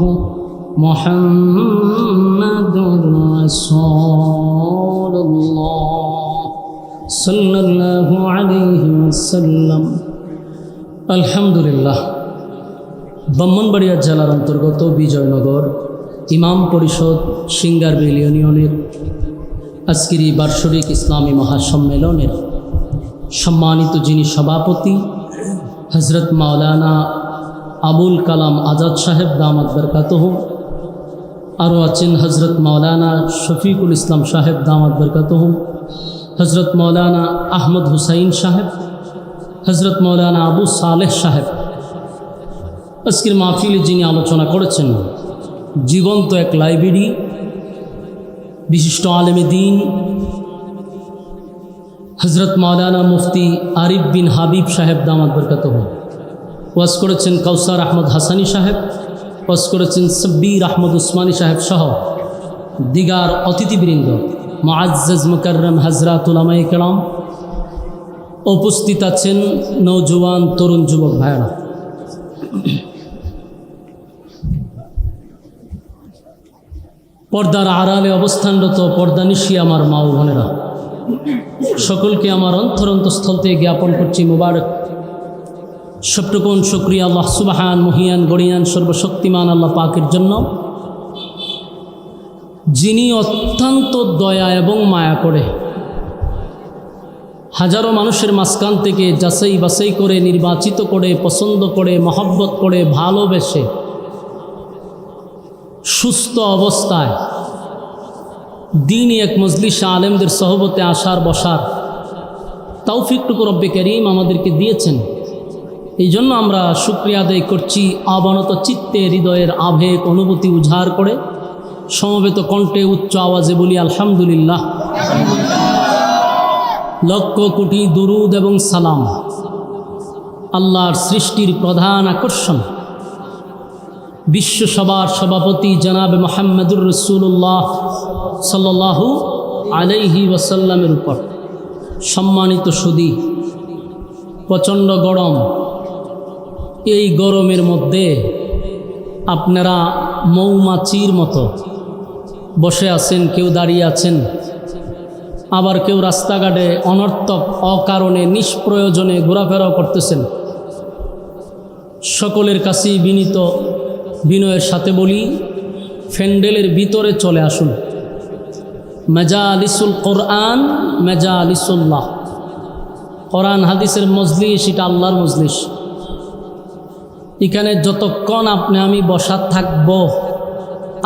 মুহাম্মাদুর রাসূলুল্লাহ সাল্লাল্লাহু আলাইহি ওয়াসাল্লাম। আলহামদুলিল্লাহ। ব্রাহ্মণবাড়িয়া জেলার অন্তর্গত বিজয়নগর ইমাম পরিষদ সিঙ্গারবিল ইউনিয়নের আজকের এই বার্ষিক ইসলামী মহাসম্মেলনের সম্মানিত যিনি সভাপতি হজরত মাওলানা আবুল কালাম আজাদ সাহেব দামাত বরকাতুহু, আরও আছেন হজরত মাওলানা শফিকুল ইসলাম সাহেব দামাত বরকাতুহু, হজরত মাওলানা আহমদ হুসাইন সাহেব, হজরত মাওলানা আবু সালেহ সাহেব। আজকের মাহফিলে যিনি আলোচনা করেছেন, জীবন্ত এক লাইব্রেরি, বিশিষ্ট আলেমে দ্বীন হজরত মাওলানা মুফতি আরিফ বিন হাবিব সাহেব দামাত বরকাতুহু। ওয়াজ করেছেন কাউসার আহমদ হাসানি সাহেব, ওয়াজ করেছেন সাব্বির আহমদ উসমানী সাহেব সহ দিগার অতিথিবৃন্দ, মুআজ্জাজ মুকাররম হযরত উলামায়ে কেরাম, উপস্থিত আছেন নওজোয়ান তরুণ যুবক ভাইরা। পর্দার আড়ালে অবস্থানরত পর্দানিশী আমার মা ও বোনেরা, সকলকে আমার অন্তরন্তস্থল থেকে জ্ঞাপন করছি মুবারক সবটুকুন শুকরিয়া আল্লাহ সুবহান মহিয়ান গড়িয়ান সর্বশক্তিমান আল্লাহ পাকের জন্য, যিনি অত্যন্ত দয়া এবং মায়া করে হাজারো মানুষের মাঝখান থেকে যাচাই বাছাই করে নির্বাচিত করে পছন্দ করে মহব্বত করে ভালোবেসে সুস্থ অবস্থায় দিনই এক মজলিসে আলেমদের সহবতে আসার বসার তৌফিকটুকু রব্বে করিম আমাদেরকে দিয়েছেন। এই জন্য আমরা শুকরিয়া আদায় করছি অবনত চিত্তে, হৃদয়ের আবেগ অনুভূতি উজাড় করে সমবেত কণ্ঠে উচ্চ আওয়াজে বলি আলহামদুলিল্লাহ। লক্ষ কোটি দুরুদ এবং সালাম আল্লাহর সৃষ্টির প্রধান আকর্ষণ বিশ্বসভার সভাপতি জনাবে মুহাম্মদুর রাসূলুল্লাহ সাল্লাল্লাহু আলাইহি ওয়াসাল্লামের উপর। সম্মানিত সুধী, প্রচণ্ড গরম, এই গরমের মধ্যে আপনারা মৌমাছির মতো বসে আছেন, কেউ দাঁড়িয়ে আছেন, আবার কেউ রাস্তাঘাটে অনর্থক অকারণে নিষ্প্রয়োজনে ঘোরাফেরাও করতেছেন। সকলের কাছেই বিনয়ের সাথে বলি, ফ্যান্ডেলের ভিতরে চলে আসুন। মাজালিসুল কোরআন, মাজালিসুল্লাহ, কোরআন হাদিসের মজলিস, এটা আল্লাহর মজলিস। এখানে যতক্ষণ আপনি আমি বসা থাকব,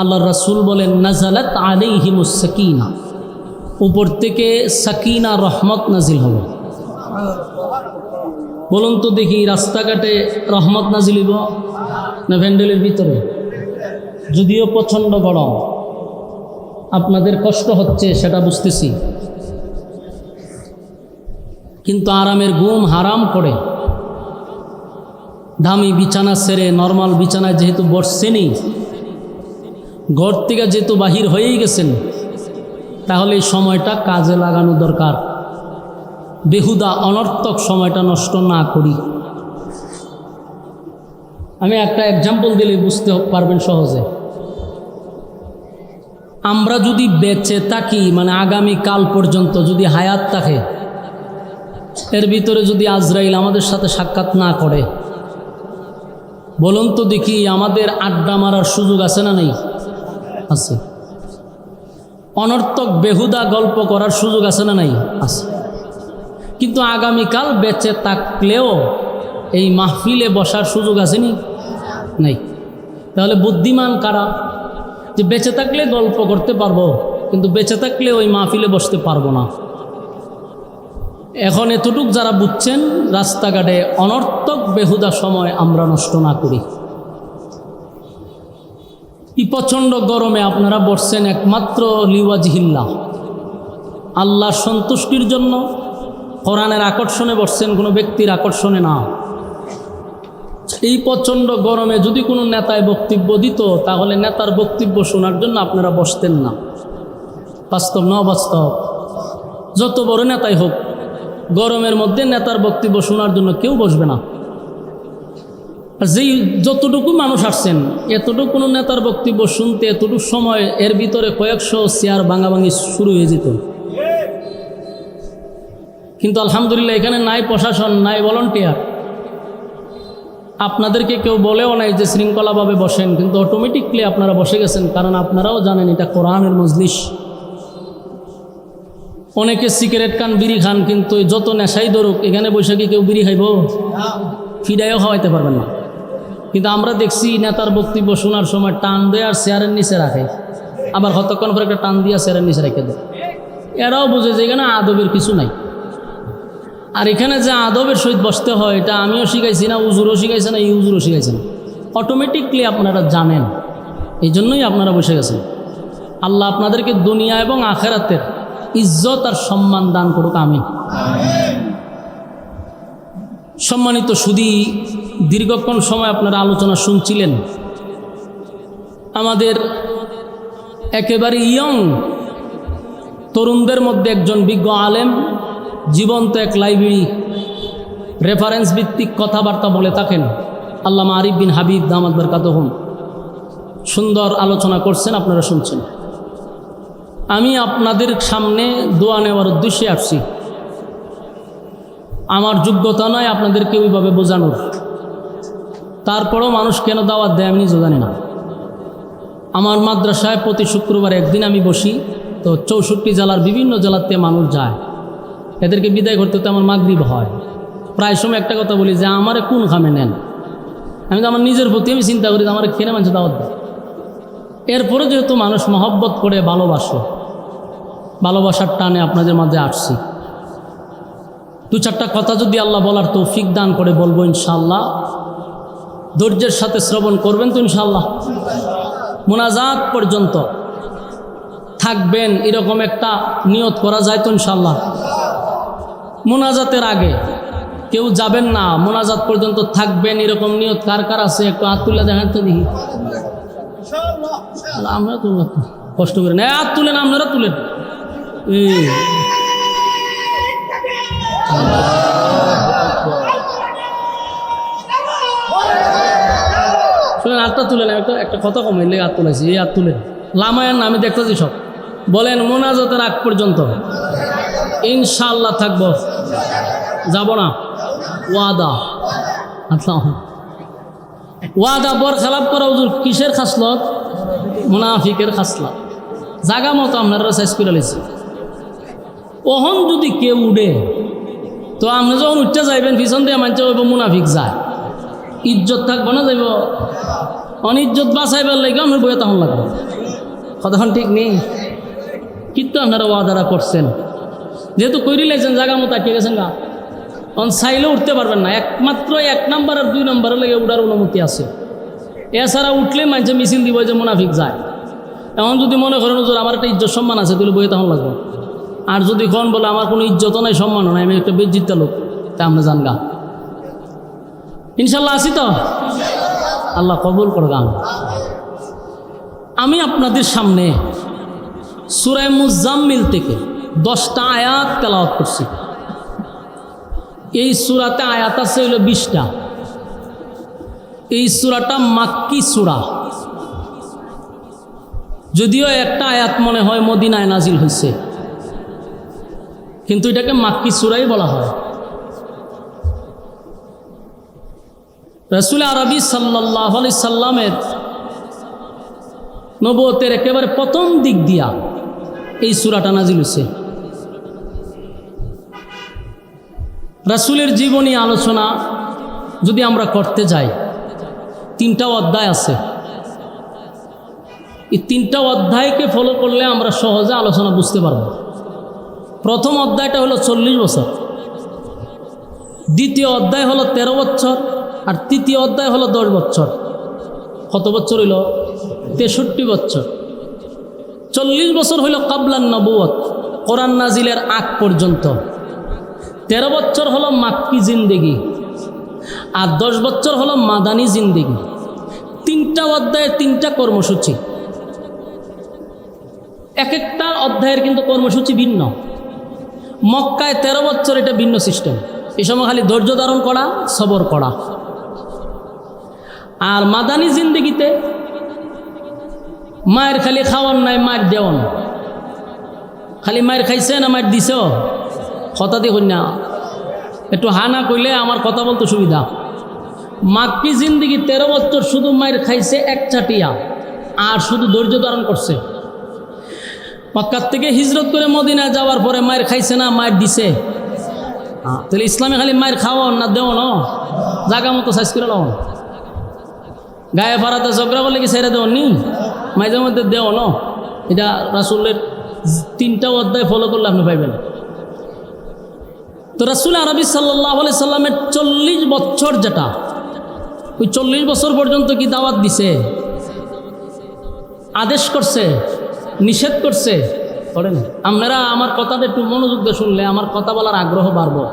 আল্লাহর রাসূল বলেন নাজালাত আলাইহিমুস সাকিনা, উপর থেকে সাকিনা রহমত নাজিল হবে। বলুন তো দেখি, রাস্তাঘাটে রহমত নাজিল হইব না ভ্যান্ডেলের ভিতরে? যদিও প্রচণ্ড গরম, আপনাদের কষ্ট হচ্ছে সেটা বুঝতেছি, কিন্তু আরামের ঘুম হারাম করে দামি বিছানা ছেড়ে নর্মাল বিছানায় যেহেতু বসছেনই, ঘর থেকে যেহেতু বাহির হয়েই গেছেন, তাহলে এই সময়টা কাজে লাগানো দরকার। বেহুদা অনর্থক সময়টা নষ্ট না করি। আমি একটা এক্সাম্পল দিলে বুঝতে পারবেন সহজে। আমরা যদি বেঁচে থাকি, মানে আগামী কাল পর্যন্ত যদি হায়াত থাকে, এর ভিতরে যদি আজরাইল আমাদের সাথে সাক্ষাৎ না করে, বলুন তো দেখি আমাদের আড্ডা মারার সুযোগ আছে না নেই? আছে। অনর্থক বেহুদা গল্প করার সুযোগ আছে না নাই? আছে। কিন্তু আগামীকাল বেঁচে থাকলেও এই মাহফিলে বসার সুযোগ আসেনি? নাই। তাহলে বুদ্ধিমান কারা? যে বেঁচে থাকলে গল্প করতে পারবো, কিন্তু বেঁচে থাকলে ওই মাহফিলে বসতে পারবো না। এখন এতটুক যারা বুঝছেন, রাস্তাঘাটে অনর্থক বেহুদা সময় আমরা নষ্ট না করি। এই প্রচণ্ড গরমে আপনারা বসছেন একমাত্র লিওয়াজহিল্লাহ, আল্লাহর সন্তুষ্টির জন্য, কোরআনের আকর্ষণে বসছেন, কোনো ব্যক্তির আকর্ষণে না। এই প্রচণ্ড গরমে যদি কোনো নেতায় বক্তব্য দিত, তাহলে নেতার বক্তব্য শোনার জন্য আপনারা বসতেন না। বাস্তব না অবাস্তব? যত বড় নেতাই হোক, গরমের মধ্যে নেতার বক্তব্য শোনার জন্য কেউ বসবে না। আর যেই যতটুকু মানুষ আসছেন, এতটুকু কোনো নেতার বক্তব্য শুনতে এতটুকু সময়, এর ভিতরে কয়েকশো চেয়ার ভাঙাভাঙি শুরু হয়ে যেত। কিন্তু আলহামদুলিল্লাহ এখানে নাই প্রশাসন, নাই ভলান্টিয়ার, আপনাদেরকে কেউ বলেও নাই যে শৃঙ্খলাভাবে বসেন, কিন্তু অটোমেটিকলি আপনারা বসে গেছেন, কারণ আপনারাও জানেন এটা কোরআনের মজলিস। অনেকে সিগারেট খান, বিড়ি খান, কিন্তু যত নেশাই ধরুক, এখানে বসে কি কেউ বিড়ি খাইব? ফিডাইও খাওয়াইতে পারবেন না। কিন্তু আমরা দেখছি নেতার বক্তব্য শোনার সময় টান দেয় আর চেয়ারের নিচে রাখে, আবার কতক্ষণ পর একটা টান দিয়া চেয়ারের নিচে রেখে দেয়। এরাও বোঝে যে এখানে আদবের কিছু নাই। আর এখানে যে আদবের সহিত বসতে হয়, এটা আমিও শিখাইছি না, উজুরও শিখাইছে না, ইউজুরও শিখাইছে না, অটোমেটিকলি আপনারা জানেন। এই জন্যই আপনারা বসে গেছেন। আল্লাহ আপনাদেরকে দুনিয়া এবং আখেরাতের ইজ্জত আর সম্মান দান করুক, আমিন। সম্মানিত সুধী, দীর্ঘক্ষণ সময় আপনারা আলোচনা শুনছিলেন। আমাদের একেবারে ইয়ং তরুণদের মধ্যে একজন বিজ্ঞ আলেম, জীবন্ত এক লাইব্রেরি, রেফারেন্স ভিত্তিক কথাবার্তা বলে থাকেন, আল্লামা আরিফ বিন হাবিব দামাত বরকাতুহুম, সুন্দর আলোচনা করছেন, আপনারা শুনছেন। আমি আপনাদের সামনে দোয়া নেওয়ার উদ্দেশ্যে আসছি। আমার যোগ্যতা নয় আপনাদেরকে ওইভাবে বোঝানোর, তারপরও মানুষ কেন দাওয়াত দেয় আমি নিজে জানি না। আমার মাদ্রাসায় প্রতি শুক্রবার একদিন আমি বসি, তো 64 জেলার বিভিন্ন জেলাতে মানুষ যায়, এদেরকে বিদায় করতে তো আমার মাগরিব হয়। প্রায় সময় একটা কথা বলি যে আমারে কোন খামে নেন, আমি তো আমার নিজের প্রতি আমি চিন্তা করি যে আমার খেয়ে মানুষ দাওয়াত দেয়। এরপরে যেহেতু মানুষ মহব্বত করে ভালোবাসে, ভালোবাসার টানে আপনাদের মাঝে আসছি। 2-4টা কথা যদি আল্লাহ বলার তৌফিক দান করে বলবো ইনশাআল্লাহ। ধৈর্যের সাথে শ্রবণ করবেন তো ইনশাআল্লাহ। মুনাজাত পর্যন্ত থাকবেন এরকম একটা নিয়ত করা যায় তো ইনশাআল্লাহ। মুনাজাতের আগে কেউ যাবেন না, মুনাজাত পর্যন্ত থাকবেন এরকম নিয়ত কার কার আছে? একটু হাত তুলে দেখেন তো দেখি। আমরা তুললাম, কষ্ট করে না, হাত তুলেন, আপনারা তুলেন। শুনেন, হাতটা তুলেন, একটা কথা কমাইলে হাত তুলেছি, এই হাত তুলেন। লামায়ান না, আমি দেখতেছি সব। বলেন মোনাজাতের আগ পর্যন্ত ইনশাআল্লাহ থাকব, যাব না। ওয়াদা, ওয়াদা বর খেলাপ করা হুজুর কিসের খাসলত? মুনাফিকের খাসলত। জাগা মতো আপনারা সাইজ করে লেছি। ওহন যদি কেউ উঠে, তো আপনি যখন উঠতে যাইবেন পিছন দিয়ে মানছে ওইব মুনাফিক যায়, ইজ্জত থাকবো না, যাইব অনিজ্জত বাঁচাইবার লাগে আপনার বইয়ে তখন লাগবে। কতক্ষণ ঠিক নেই, কিন্তু আপনারা ওয়াদারা করছেন, যেহেতু কইরি লাইছেন জাগা মতো আটকে গেছেন গা, অন চাইলেও উঠতে পারবেন না। একমাত্র 1 নম্বর আর 2 নম্বরের লেগে উঠার অনুমতি আছে, এছাড়া উঠলে মানছে মিছিল দিব যে মুনাফিক যায়। এখন যদি মনে করেন হুজুর আমার একটা ইজ্জত সম্মান আছে, তাহলে বইয়ে তখন লাগবে। আর যদি কোন বলে আমার কোনো ইজ্জতও নাই, সম্মানও নাই, আমি একটা বেজ্জিত লোক, তা আমরা জানগা। ইনশাল্লাহ আছি তো? আল্লাহ কবুল করগান। আমি আপনাদের সামনে সূরা মুজাম্মিল থেকে 10টা আয়াত তেলাওয়াত করছি। এই সূরাতে আয়াত আছে হইল 20টা। এই সূরাটা মাক্কি সূরা, যদিও একটা আয়াত মনে হয় মদিনায় নাজিল হয়েছে, কিন্তু এটাকে মাক্কি সূরাই বলা হয়। রাসূল আরবি সাল্লাল্লাহু আলাইহি সাল্লামের নবুয়তের একেবারে প্রথম দিক দিয়া এই সূরাটা নাজিল হয়েছে। রাসূলের জীবনী আলোচনা যদি আমরা করতে যাই, 3টা অধ্যায় আছে। এই 3টা অধ্যায়কে ফলো করলে আমরা সহজে আলোচনা বুঝতে পারব। প্রথম অধ্যায়টা হলো 40 বছর, দ্বিতীয় অধ্যায় হলো 13 বছর, আর তৃতীয় অধ্যায় হলো 10 বছর। কত বছর হইল? 63 বছর। 40 বছর হইল কাবলান নবুয়ত, কোরআন নাজিলের আগ পর্যন্ত। 13 বছর হলো মাক্কি জিন্দেগি, আর 10 বছর হলো মাদানী জিন্দেগি। 3টা অধ্যায়ের 3টা কর্মসূচি, এক একটা অধ্যায়ের কিন্তু কর্মসূচি ভিন্ন। মক্কায় 13 বছর, এটা ভিন্ন সিস্টেম। এই সময় খালি ধৈর্য ধারণ করা, সবর করা। আর মাদানী জিন্দেগিতে মায়ের খালি খাওয়ার নাই, মায়ের দেওয়ান। খালি মায়ের খাইছে না মায়ের দিছ? কথা দেখুন না, একটু হানা কইলে আমার কথা বলতে সুবিধা। মাক্কি জিন্দেগি 13 বছর শুধু মায়ের খাইছে এক চাটিয়া, আর শুধু ধৈর্য ধারণ করছে। মক্কার থেকে হিজরত করে মদিনা যাওয়ার পরে মায়ের খাইছে না, মায়ের দিছে। তাহলে ইসলামে খালি মায়ের খাওয়ান না দেওয়ান, জাগা মতো সাইজ করে লওয়ান। গায়ে ফাড়াতে ঝগড়া করলে কি ছেড়ে দেওয়ান নি, মাঝে মধ্যে দেওয়ান। এটা রাসূলের 3টা অধ্যায় ফলো করলে আপনি পাইবেন। তো রাসূল আরবি সাল্লাল্লাহু আলাইহি সাল্লামের 40 বছর, যেটা ওই 40 বছর পর্যন্ত কি দাওয়াত দিছে, আদেশ করছে, নিষেধ করছে? করেন। আপনারা আমার কথাটা একটু মনোযোগ দিয়ে শুনলে আমার কথা বলার আগ্রহ বাড়বো।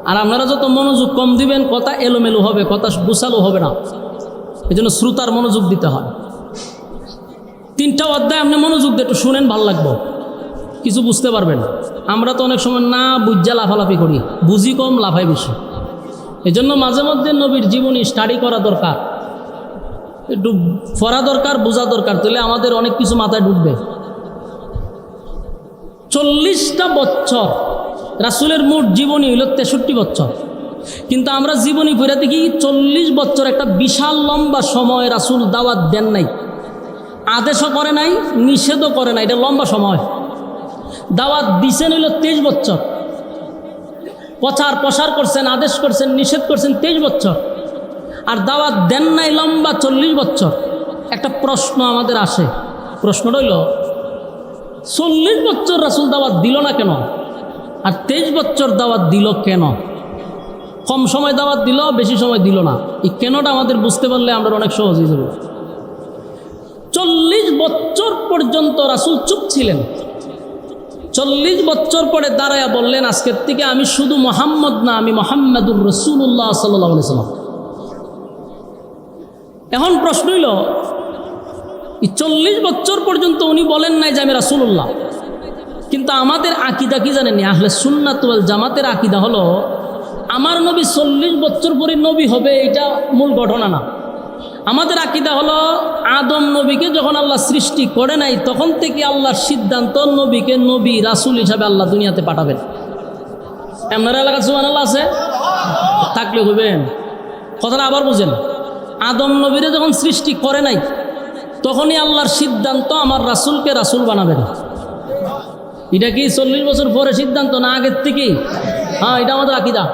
আর আপনারা যত মনোযোগ কম দিবেন, কথা এলোমেলো হবে, কথা গুছালো হবে না। এই জন্য শ্রোতার মনোযোগ দিতে হয়। 3টা অধ্যায় আপনি মনোযোগ দিয়ে একটু শুনেন, ভালো লাগবো, কিছু বুঝতে পারবেন। আমরা তো অনেক সময় না বুঝা লাফালাফি করি, বুঝি কম, লাফাই বেশি। এই জন্য মাঝে মধ্যে নবীর জীবনী স্টাডি করা দরকার, একটু পড়া দরকার, বোঝা দরকার, তাহলে আমাদের অনেক কিছু মাথায় ঢুকবে। 40টা বছর রাসূলের মোট জীবনী হইল 63 বছর, কিন্তু আমরা জীবনী পড়ে দেখি 40 বছর একটা বিশাল লম্বা সময় রাসূল দাওয়াত দেন নাই, আদেশও করে নাই, নিষেধও করে নাই। এটা লম্বা সময়। দাওয়াত দিছেন হইল 23 বছর, প্রসার করছেন, আদেশ করছেন, নিষেধ করছেন 23 বছর, আর দাওয়াত দেন নাই লম্বা 40 বছর। একটা প্রশ্ন আমাদের আসে, প্রশ্নটা হইল 40 বছর রাসূল দাওয়াত দিল না কেন, আর 23 বছর দাওয়াত দিল কেন? কম সময় দাওয়াত দিল, বেশি সময় দিল না। এই কেনটা আমাদের বুঝতে পারলে আমরা অনেক সহজ হয়ে যাবে। 40 বছর পর্যন্ত রাসূল চুপ ছিলেন। 40 বছর পরে দাঁড়ায়া বললেন, আজকের থেকে আমি শুধু মুহাম্মদ না, আমি মুহাম্মাদুর রাসূলুল্লাহ সাল্লাল্লাহু আলাইহি সাল্লাম। এখন প্রশ্ন হইল, এই 40 বছর পর্যন্ত উনি বলেন নাই যে আমি রাসূলুল্লাহ, কিন্তু আমাদের আকীদা কি জানেন? আহলে সুন্নাত ওয়াল জামাতের আকীদা হলো আমার নবী 40 বছর পরে নবী হবে, এটা মূল ঘটনা না। আমাদের আকীদা হলো আদম নবীকে যখন আল্লাহ সৃষ্টি করে নাই, তখন থেকে আল্লাহর সিদ্ধান্ত নবীকে নবী রাসূল হিসাবে আল্লাহ দুনিয়াতে পাঠাবেন। আপনার এলাকার সুবহানাল্লাহ আছে? থাকলে হইবেন। কথাটা আবার বুঝেন। আদম নবীরে যখন সৃষ্টি করে নাই, তখনই আল্লাহর সিদ্ধান্ত আমার রাসূলকে রাসূল বানাবেন। এটা কি 40 বছর পরে সিদ্ধান্ত না আগের থেকেই? হ্যাঁ, এটা আমাদের আকীদা।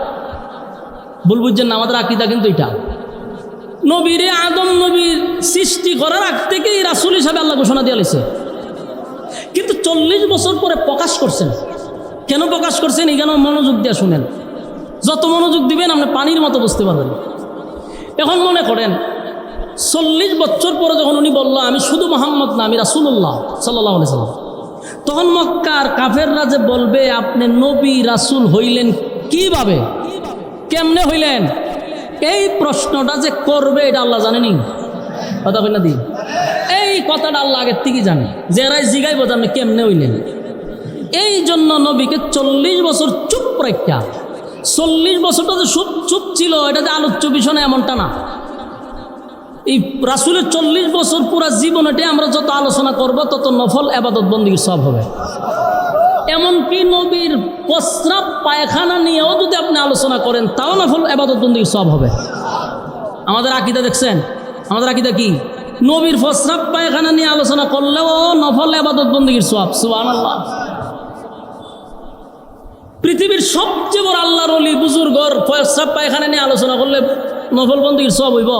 ভুল বুঝছেন না, আমাদের আকীদা কিন্তু এটা। নবীরে আদম নবীর সৃষ্টি করার আগ থেকেই রাসূল হিসাবে আল্লাহ ঘোষণা দিয়ে দিয়েছে, কিন্তু 40 বছর পরে প্রকাশ করছেন। কেন প্রকাশ করছেন? এখানে মনোযোগ দিয়ে শুনেন। যত মনোযোগ দিবেন আপনি পানির মতো বুঝতে পারবেন। এখন মনে করেন 40 বছর পরে যখন উনি বলল আমি শুধু মুহাম্মদ না, আমি রাসূলুল্লাহ সাল্লাল্লাহু আলাইহি সাল্লাম, তখন মক্কার কাফেররা যে বলবে আপনি নবী রাসূল হইলেন কিভাবে, কেমনে হইলেন, এই প্রশ্নটা যে করবে এটা আল্লাহ জানেনি। কথা কই না দি, এই কথাটা আল্লাহ আগের থেকেই জানে, যে এরাই জিগাইব যে আপনি কেমনে হইলেন। এই জন্য নবীকে 40 বছর চুপ রাখা। 40 বছরটা যে চুপ ছিল, এটা যে আলোচ্য বিষয় না এমনটা না। এই রাসূলের 40 বছর পুরা জীবনটা আমরা যত আলোচনা করব, তত নফল ইবাদত বন্দেগীর সব হবে। এমনকি নবীর প্রস্রাব পায়খানা নিয়েও যদি আপনি আলোচনা করেন, তাও নফল ইবাদত বন্দেগীর সব হবে। আমাদের আকীদা দেখছেন? আমাদের আকীদা কি? নবীর প্রস্রাব পায়খানা নিয়ে আলোচনা করলেও নফল ইবাদত বন্দেগীর সব। সুবহানাল্লাহ। পৃথিবীর সবচেয়ে বড় আল্লাহর ওলি বুজুর্গর প্রস্রাব পায়খানা নিয়ে আলোচনা করলে নফল বন্দেগীর সব হইব,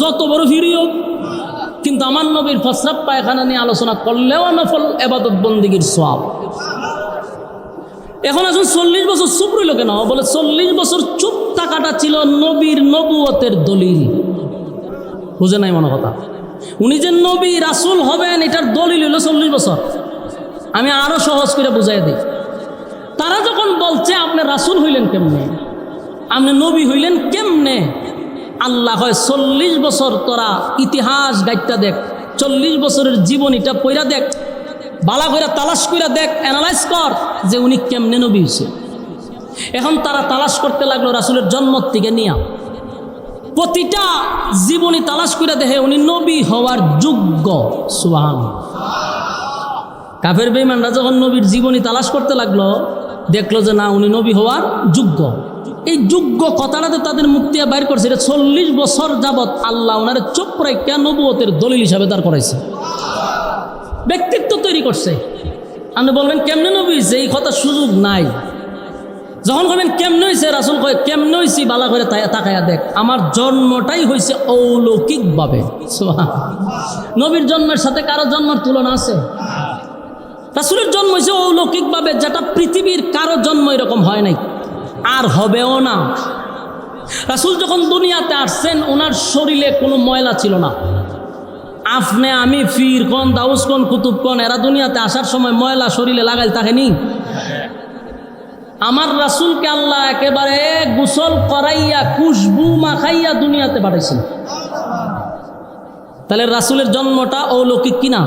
যত বড় ফিরিও। কিন্তু কিন্তু আমার নবীর প্রস্রাব পায়খানা নিয়ে আলোচনা করলেও নফল ইবাদত বন্দেগীর সওয়াব। এখন আসুন 40 বছর চুপ রইল কেন? বলে 40 বছর চুপ থাকাটা ছিল নবীর নবুয়তের দলিল। বুঝে নাই মনে কথা? উনি যে নবী রাসূল হবেন এটার দলিল হলো 40 বছর। আমি আরো সহজ করে বুঝাই দিই। তারা যখন বলছে আপনি রাসূল হইলেন কেমনে, আপনি নবী হইলেন কেমনে, আল্লাহ হয় 40 বছর তোরা ইতিহাস গাইটা দেখ, 40 বছরের জীবনীটা পইরা দেখ, বালা কইরা তালাশ কইরা দেখ, অ্যানালাইজ কর যে উনি কেমনে নবী হইছে। এখন তারা তালাশ করতে লাগলো রাসূলের জন্ম থেকে নিয়া, প্রতিটা জীবনী তালাশ করে দেখে উনি নবী হওয়ার যোগ্য। সুবহানাল্লাহ। কাফের বেঈমানরা যখন নবীর জীবনী তালাশ করতে লাগলো, দেখলো যে না, উনি নবী হওয়ার যোগ্য। এই যোগ্য কথাটাতে তাদের মুখ দিয়ে বাইর করছে। এটা 40 বছর যাবৎ আল্লাহ ওনার চোখ রাইখা নবুয়তের দলিল হিসাবে দাঁড় করাইছে, ব্যক্তিত্ব তৈরি করছে। আপনি বলবেন কেমনে নবী হয়েছে, এই কথা সুযোগ নাই। যখন কবেন কেমনে হয়েছে, রাসূল কয় কেমনে হয়েছি বালা করে তাকায়া দেখ, আমার জন্মটাই হয়েছে অলৌকিকভাবে। নবীর জন্মের সাথে কারো জন্মের তুলনা আছে? রাসূলের জন্ম হয়েছে অলৌকিকভাবে, যেটা পৃথিবীর কারো জন্ম এরকম হয় নাই, আর হবেও না। রাসূল যখন দুনিয়াতে আসছেন ওনার শরীরে কোনো ময়লা ছিল না। আপনি আমি ফির কোন দাউস কোন কুতুব কোন এরা দুনিয়াতে আসার সময় ময়লা শরীরে লাগাইল থাকেনি? আমার রাসূলকে আল্লাহ একেবারে গোসল করাইয়া খুশবু মাখাইয়া দুনিয়াতে পাঠাইছেন। তাহলে রাসূলের জন্মটা অলৌকিক কিনা?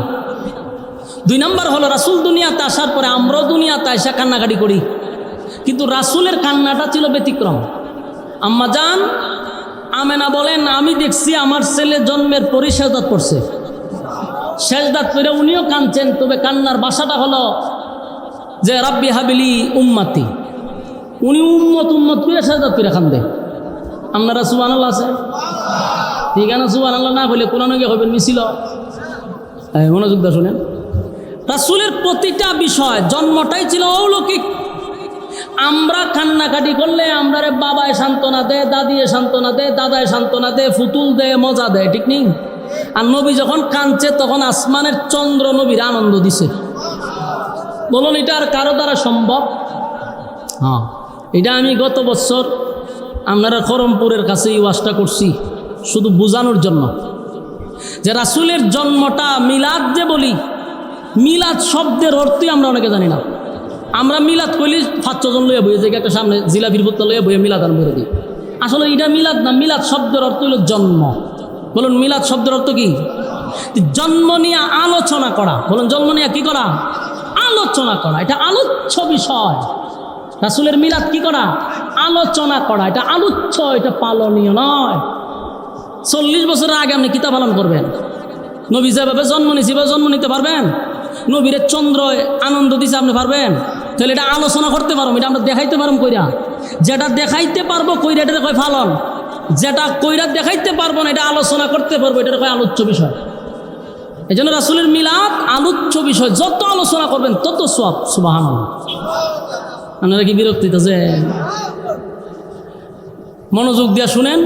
2 নম্বর হলো রাসূল দুনিয়াতে আসার পরে আমরাও দুনিয়াতে আইসা কান্নাকাটি করি, কিন্তু রাসূলের কান্নাটা ছিল ব্যতিক্রম। আম্মা জান আমেনা বলেন, আমি দেখছি আমার ছেলে জন্মের পরই সেজদাত পড়ছে, সেজদাত করে উনিও কাঁদছেন, তবে কান্নার ভাষাটা হলো যে রাব্বি হাবিলি উম্মতি। উনি উম্মত উম্মত করে সেজদাত করে কান্দে। আপনারা সুবহানাল্লাহ আছে? ঠিক আছে, সুবহানাল্লাহ না বলে কোরআন গিয়ে হবেন মিছিল। মনোযোগ দিয়ে শুনেন, রাসূলের প্রতিটা বিষয় জন্মটাই ছিল অলৌকিক। আমরা কান্নাকাটি করলে আমরা বাবায় সান্ত্বনা দেয়, দাদিয়ে সান্ত্বনা দেয়, দাদায় সান্ত্বনা দেয়, ফুতুল দেয়, মজা দেয়, ঠিক নেই? আর নবী যখন কাঁদছে তখন আসমানের চন্দ্র নবীর আনন্দ দিছে। বলুন এটা আর কারো দ্বারা সম্ভব? হ্যাঁ, এটা আমি গত বছর আপনারা খরমপুরের কাছে এই ওয়াজটা করছি শুধু বোঝানোর জন্য যে রাসূলের জন্মটা মিলাদ যে বলি, মিলাদ শব্দের অর্থই আমরা অনেকে জানি না। আমরা মিলাদ কইলি 5-6 জন লইয়া বইয়ে যে একটা সামনে জিলাপির বোতল লইয়া বইয়ে মিলাদ আরম্ভ করে দিই। আসলে এটা মিলাদ না, মিলাদ শব্দের অর্থ হলো জন্ম। বলুন মিলাদ শব্দের অর্থ কি? জন্ম নিয়ে আলোচনা করা। বলুন জন্ম নিয়ে কি করা? আলোচনা করা। এটা আলোচ্য বিষয়। রাসূলের মিলাদ কি করা? আলোচনা করা। এটা আলোচ্য, এটা পালনীয় নয়। 40 বছরের আগে আপনি কিতা পালন করবেন? নবী যেভাবে জন্ম নিয়েছে এভাবে জন্ম নিতে পারবেন? নবীর চন্দ্র আনন্দ দিছে আপনি পারবেন? তাহলে এটা আলোচনা করতে পারবো, এটা আমরা দেখাইতে পারবো কইরা। যেটা দেখাইতে পারবো কইরা এটা কয় পালন, যেটা কইরা দেখাইতে পারবো না এটা আলোচনা করতে পারবো, এটা কয় আলোচ্য বিষয়। এই জন্য রাসূলের মিলাদ আলোচ্য বিষয়, যত আলোচনা করবেন তত সওয়াব। সুবহানাল্লাহ। আপনারা কি বিরক্ত হইতেছেন? মনোযোগ দিয়া শুনেন।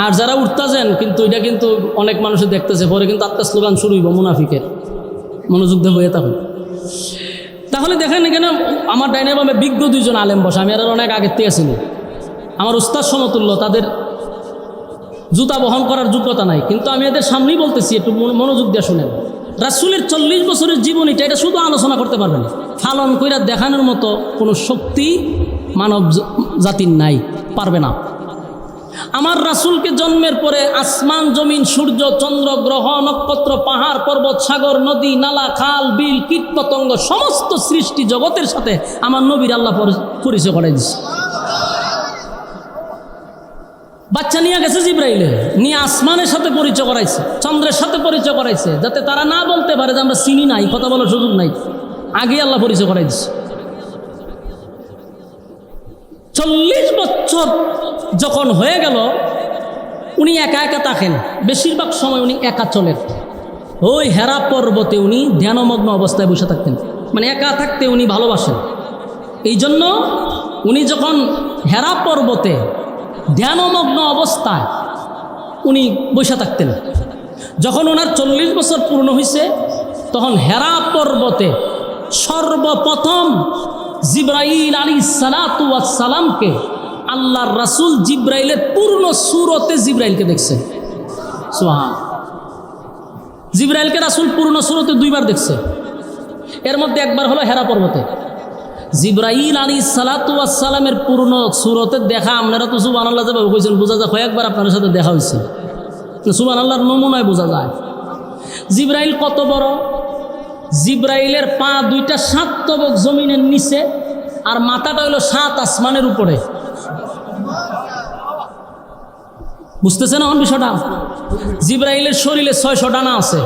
আর যারা উঠতেছেন কিন্তু এটা কিন্তু অনেক মানুষে দেখতেছে, পরে কিন্তু আত্মা স্লোগান শুরু হইব মুনাফিকের। মনোযোগ দিয়ে হয়ে থাকুন। তাহলে দেখেন এখানে আমার ডাইনে বামে বিজ্ঞ 2 জন আলেম বসা। আমি আর অনেক আগের থেকে ছিল, আমার উস্তাদ সমতুল্য, তাদের জুতা বহন করার যোগ্যতা নাই, কিন্তু আমি এদের সামনেই বলতেছি, একটু মনোযোগ দিয়ে শুনেন। রাসূলের 40 বছরের জীবনীটা এটা শুধু আলোচনা করতে পারবেন, ফালন কইরা দেখানোর মতো কোনো শক্তি মানব জাতির নাই, পারবে না। আমার রাসূলকে জন্মের পরে আসমান জমিন সূর্য চন্দ্র গ্রহ নক্ষত্র পাহাড় পর্বত সাগর নদী নালা খাল বিল কীট পতঙ্গ সমস্ত সৃষ্টি জগতের সাথে আমার নবীর আল্লাহ পরিচয় করাই দিচ্ছে। বাচ্চা নিয়ে গেছে জিব্রাইলে, নিয়ে আসমানের সাথে পরিচয় করাইছে, চন্দ্রের সাথে পরিচয় করাইছে, যাতে তারা না বলতে পারে যে আমরা চিনি নাই, কথা বলার সুযোগ নাই। আগে আল্লাহ পরিচয় করাই দিচ্ছে। 40 বছর যখন হয়ে গেল উনি একা একা থাকেন, বেশিরভাগ সময় উনি একা চলেন। ওই হেরা পর্বতে উনি ধ্যানমগ্ন অবস্থায় বসে থাকতেন, মানে একা থাকতে উনি ভালোবাসেন। এই জন্য উনি যখন হেরা পর্বতে ধ্যানমগ্ন অবস্থায় উনি বসে থাকতেন, যখন ওনার 40 বছর পূর্ণ হয়েছে তখন হেরা পর্বতে সর্বপ্রথম জিব্রাইল আলাইহিসসালাতু ওয়াসসালামকে আল্লাহর রাসূল জিব্রাইলের পূর্ণ সূরতে জিব্রাইলকে দেখছে। সুবহান। জিব্রাইলকে রাসূল পূর্ণ সূরতে 2 বার দেখছে। এর মধ্যে একবার হলো হেরা পর্বতে। জিব্রাইল আলাইহিসসালাতু ওয়াসসালামের পূর্ণ সূরতে দেখা, আপনারা তো সুবহানাল্লাহ যেভাবে কইছেন বোঝা যায় কয়েকবার আপনার সাথে দেখা হয়েছে। সুবহানাল্লাহর নমুনায় বোঝা যায়। জিব্রাইল কত বড়? জিব্রাইলের পা 2টা 7 তবক জমিনের নিচে, আর মাথাটা হলো 7 আসমানের উপরে। বুঝতেছেন এখন বিষয়টা? জিব্রাইলের শরীরে 600 ডানা আছে।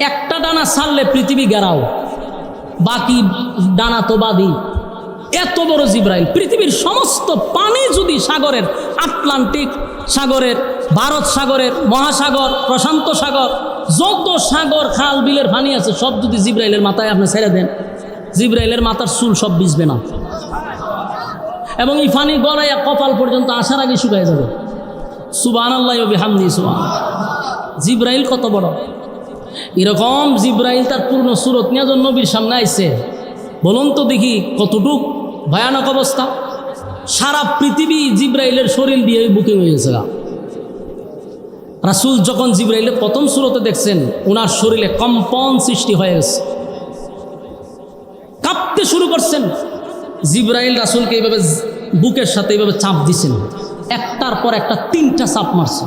একটা ডানা ছাড়লে পৃথিবী গেরাও, বাকি ডানা তো বাদই। এত বড় জিব্রাইল। পৃথিবীর সমস্ত পানি যদি সাগরের, আটলান্টিক সাগরের, ভারত সাগরের, মহাসাগর, প্রশান্ত সাগর, যত সাগর খাল বিলের পানি আছে সব যদি জিব্রাইলের মাথায় আপনি ছেড়ে দেন, জিব্রাইলের মাথার চুল সব ভিজবে না, এবং এই পানি গড়াইয়া কপাল পর্যন্ত আসার আগে শুকায় যাবে। সুবহানাল্লাহি ওয়া বিহামদিহি। সুবহান। জিব্রাইল কত বড়! এরকম জিব্রাইল তার পূর্ণ সূরত নিয়ে যখন নবীর সামনে আইছে, বলুন তো দেখি কতটুক ভয়ানক অবস্থা। সারা পৃথিবী জিব্রাইলের শরীর দিয়ে বুকে হয়ে গেছে। রাসূল যখন জিব্রাইলের প্রথম সূরতে দেখছেন, ওনার শরীরে কম্পন সৃষ্টি হয়ে গেছে, কাঁপতে শুরু করছেন। জিব্রাইল রাসূলকে এইভাবে বুকের সাথে এইভাবে চাপ দিছেন, একটার পর একটা 3টা চাপ মারছে।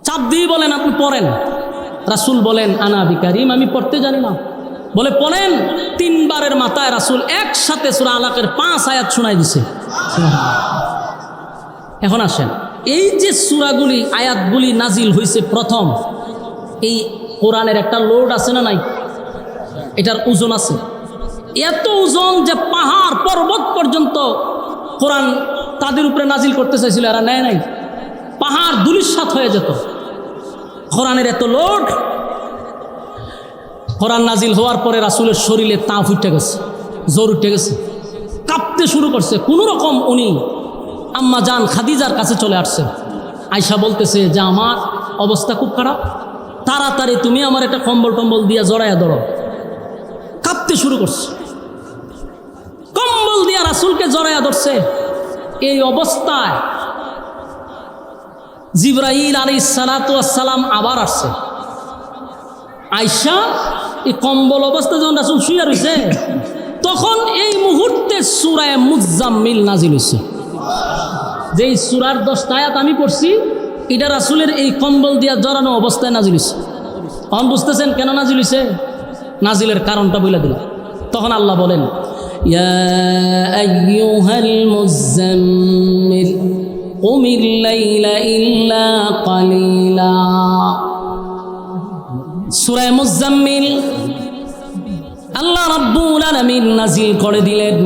চাপ দিয়ে বলেন আপনি পড়েন। রাসূল বলেন আনা বিকারিম, আমি পড়তে জানি না। বলে পড়েন। 3 বারের মাথায় রাসূল একসাথে সূরা আলাকের 5 আয়াত শোনাই দিছে। এখন আসেন, এই যে সূরাগুলি, আয়াতগুলি নাজিল হয়েছে প্রথম, এই কোরআনের একটা লোড আছে না নাই? এটার ওজন আছে। এত ওজন যে পাহাড় পর্বত পর্যন্ত কোরআন তাদের উপরে নাজিল করতে চাইছিল, এরা নেয় নাই। পাহাড় ধূলিসাৎ হয়ে যেত। কোরআনের এত লোড। কোরআন নাজিল হওয়ার পরে রাসূলের শরীরে তাপ উঠে গেছে, জ্বর উঠে গেছে, কাঁপতে শুরু করছে। কোনো রকম উনি আম্মা জান খাদিজার কাছে চলে আসছে। আয়সা বলতেছে যে আমার অবস্থা খুব খারাপ, তাড়াতাড়ি তুমি আমার একটা কম্বল টম্বল দিয়া জড়াইয়া ধরো। কাঁপতে শুরু করছে, কম্বল দিয়া রাসূলকে জড়াইয়া ধরছে। এই অবস্থায় জিব্রাইল আলাইহিসসালাতু ওয়াসসালাম আবার আসছে। আয়সা এই কম্বল অবস্থা যখন রাসূল শুয়ে রয়েছে, তখন এই মুহূর্তে সূরা মুজাম্মিল নাজিল হয়েছে। যেই সূরার 10টা আয়াত আমি পড়ছি, এটা রাসূলের এই কম্বল দিয়া জড়ানো অবস্থায় নাজিল হয়েছে। তখন বুঝতেছেন কেন নাজিল হয়েছে? নাজিলের কারণটা বলে দিলাম। তখন আল্লাহ বলেন ইয়া আইয়ুহাল মুজাম্মিল কুমিল লাইলা ইল্লা কালিলা। সূরা মুজাম্মিল আল্লাহ রাব্বুল আলামিন নাজিল করে দিলেন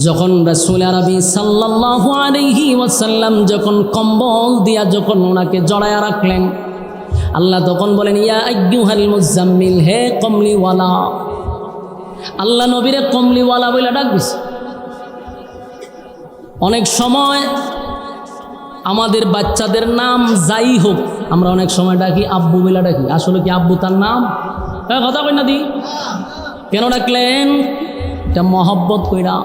যখন রাসূল আরবি সাল্লাল্লাহু আলাইহি ওয়াসাল্লাম যখন কম্বল দিয়া যখন ওনাকে জড়ায়া রাখলেন, আল্লাহ তখন বলেন ইয়া আইয়ুহাল মুজাম্মিল, হে কমলিওয়ালা। আল্লাহ নবীরে কমলিওয়ালা বলে ডাক দিছে। অনেক সময় আমাদের বাচ্চাদের নাম যাই হোক, আমরা অনেক সময় ডাকি আব্বু বলে ডাকি। আসলে কি আব্বু তার নাম? কথা কই না দি? কেন ডাকলেন? এটা মহব্বত কইরা